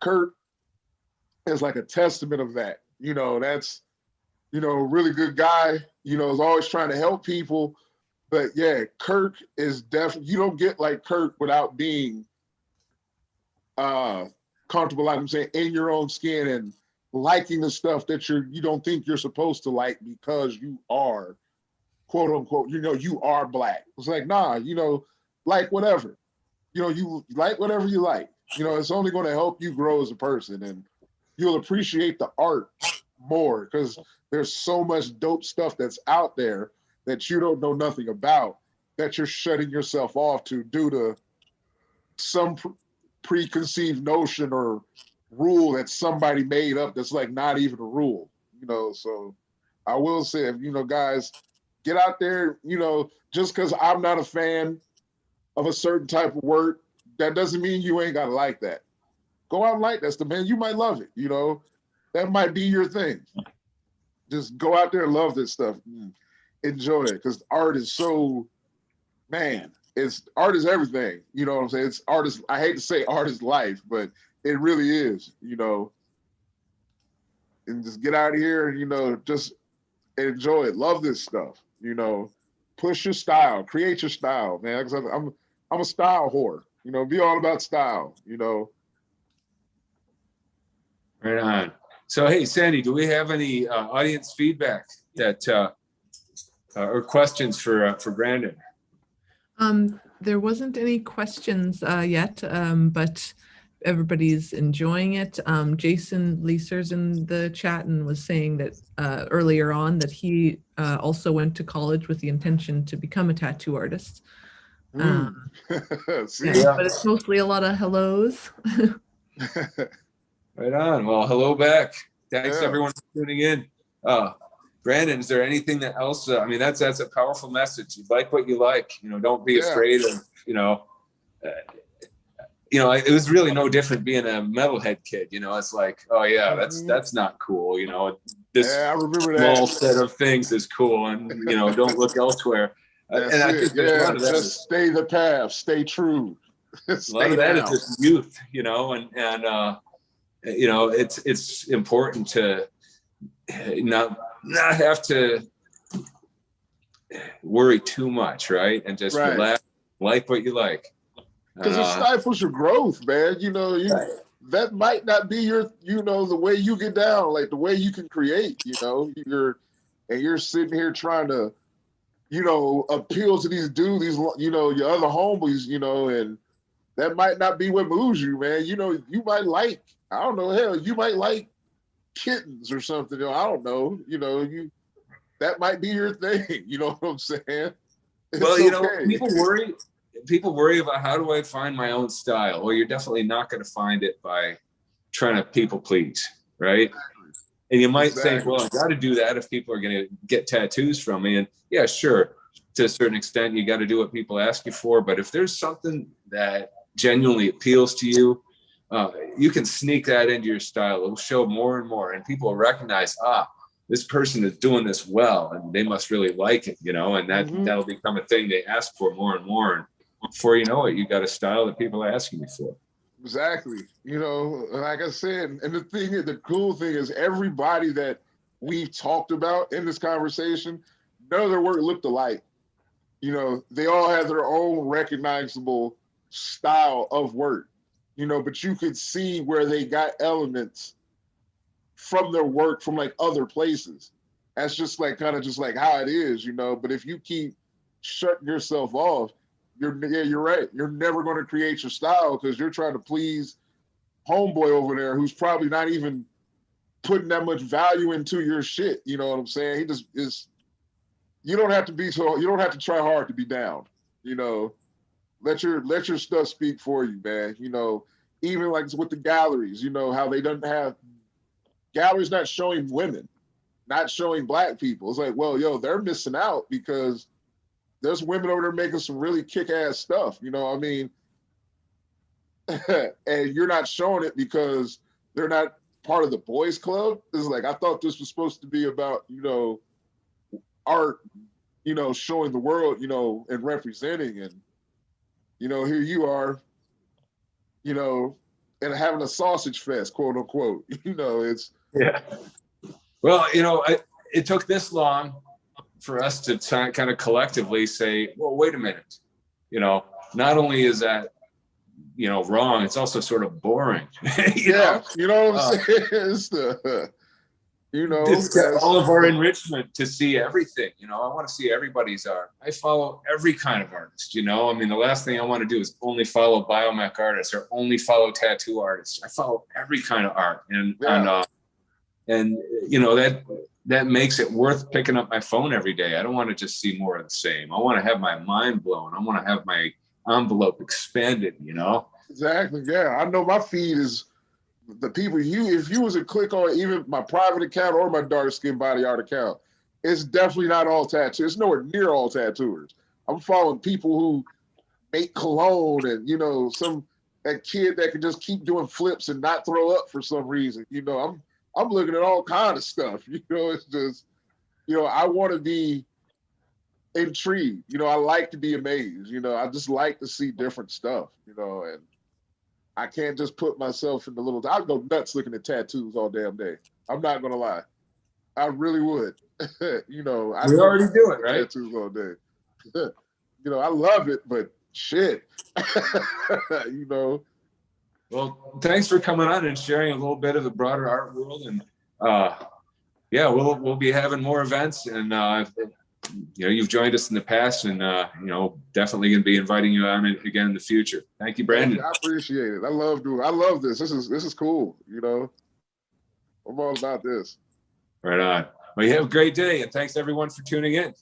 Kurt is like a testament of that. That's, really good guy, is always trying to help people. But yeah, Kirk is definitely, you don't get like Kirk without being comfortable, like I'm saying, in your own skin and liking the stuff that you don't think you're supposed to like because you are, quote unquote, you are Black. It's like, nah, like whatever. You like whatever you like. It's only going to help you grow as a person, and you'll appreciate the art more because there's so much dope stuff that's out there that you don't know nothing about that you're shutting yourself off to due to some preconceived notion or rule that somebody made up that's like not even a rule. So I will say, guys, get out there. Just because I'm not a fan of a certain type of work, that doesn't mean you ain't gotta like that. Go out and like that stuff, man. You might love it. That might be your thing. Just go out there and love this stuff. Enjoy it, because art is so, man. Art is everything. You know what I'm saying? It's art is. I hate to say art is life, but it really is. And just get out of here and just enjoy it. Love this stuff. Push your style. Create your style, man. Because I'm a style whore. Be all about style. Right on. So, hey, Sandy, do we have any audience feedback that or questions for Brandon? There wasn't any questions yet, but everybody's enjoying it. Jason Leeser's in the chat and was saying that earlier on that he also went to college with the intention to become a tattoo artist. Yeah, but it's mostly a lot of hellos. Right on. Well, hello back. Thanks everyone for tuning in. Brandon, is there anything that else? I mean, that's a powerful message. You like what you like. Don't be afraid of. It was really no different being a metalhead kid. It's like, oh yeah, that's not cool. This I remember small that. set of things is cool, and don't look elsewhere. That's and I it. think there's a lot of that. Just stay the path, stay true. A lot of that is just youth, and it's important to not have to worry too much, right? And just relax, like what you like. Because it stifles your growth, man. That might not be your, the way you get down, like the way you can create. You're sitting here trying to, appeal to these dudes, your other homies, and that might not be what moves you, man. You might like, I don't know, hell, you might like kittens or something. I don't know. That might be your thing. You know what I'm saying? It's people worry about how do I find my own style? Well, you're definitely not going to find it by trying to people please, right? And you might think, well, I got to do that if people are going to get tattoos from me. And yeah, sure, to a certain extent, you got to do what people ask you for. But if there's something that genuinely appeals to you, you can sneak that into your style. It'll show more and more, and people will recognize, this person is doing this well, and they must really like it, and that'll become a thing they ask for more and more. And before you know it, you got a style that people are asking you for. Exactly. Like I said, and the cool thing is everybody that we've talked about in this conversation, none of their work looked alike. They all have their own recognizable style of work, but you could see where they got elements from their work from like other places. That's just like kind of just like how it is, but if you keep shutting yourself off, you're right. You're never going to create your style because you're trying to please homeboy over there who's probably not even putting that much value into your shit. You know what I'm saying? He just is. You don't have to try hard to be down. Let your stuff speak for you, man. Even like with the galleries, how they don't have galleries not showing women, not showing Black people. It's like, well, they're missing out because there's women over there making some really kick-ass stuff, and you're not showing it because they're not part of the boys club. It's like, I thought this was supposed to be about, art, showing the world, and representing, and, here you are, and having a sausage fest, quote unquote, it's. Yeah. Well, it took this long, for us to kind of collectively say, well, wait a minute, you know, not only is that, you know, wrong, it's also sort of boring. You know what I'm saying? It's it's all of our enrichment to see everything. You know, I want to see everybody's art. I follow every kind of artist, you know. I mean, the last thing I want to do is only follow biomech artists or only follow tattoo artists. I follow every kind of art, and you know, that makes it worth picking up my phone every day. I don't want to just see more of the same. I want to have my mind blown. I want to have my envelope expanded, you know? Exactly. Yeah. I know my feed is the people if you was to click on even my private account or my dark skin body art account, it's definitely not all tattoo. It's nowhere near all tattooers. I'm following people who make cologne and, you know, that kid that can just keep doing flips and not throw up for some reason. You know, I'm looking at all kind of stuff. You know, it's just, you know, I want to be intrigued. You know, I like to be amazed. You know, I just like to see different stuff, you know, and I can't just put myself in the little, I'd go nuts looking at tattoos all damn day. I'm not going to lie. I really would. You know, we already do it, right? Tattoos all day. You know, I love it, but shit, you know. Well, thanks for coming on and sharing a little bit of the broader art world. And yeah, we'll be having more events, and you know, you've joined us in the past, and you know, definitely going to be inviting you on again in the future. Thank you, Brandon. I appreciate it. I love this. This is cool. You know, I'm all about this. Right on. Well, you have a great day, and thanks everyone for tuning in.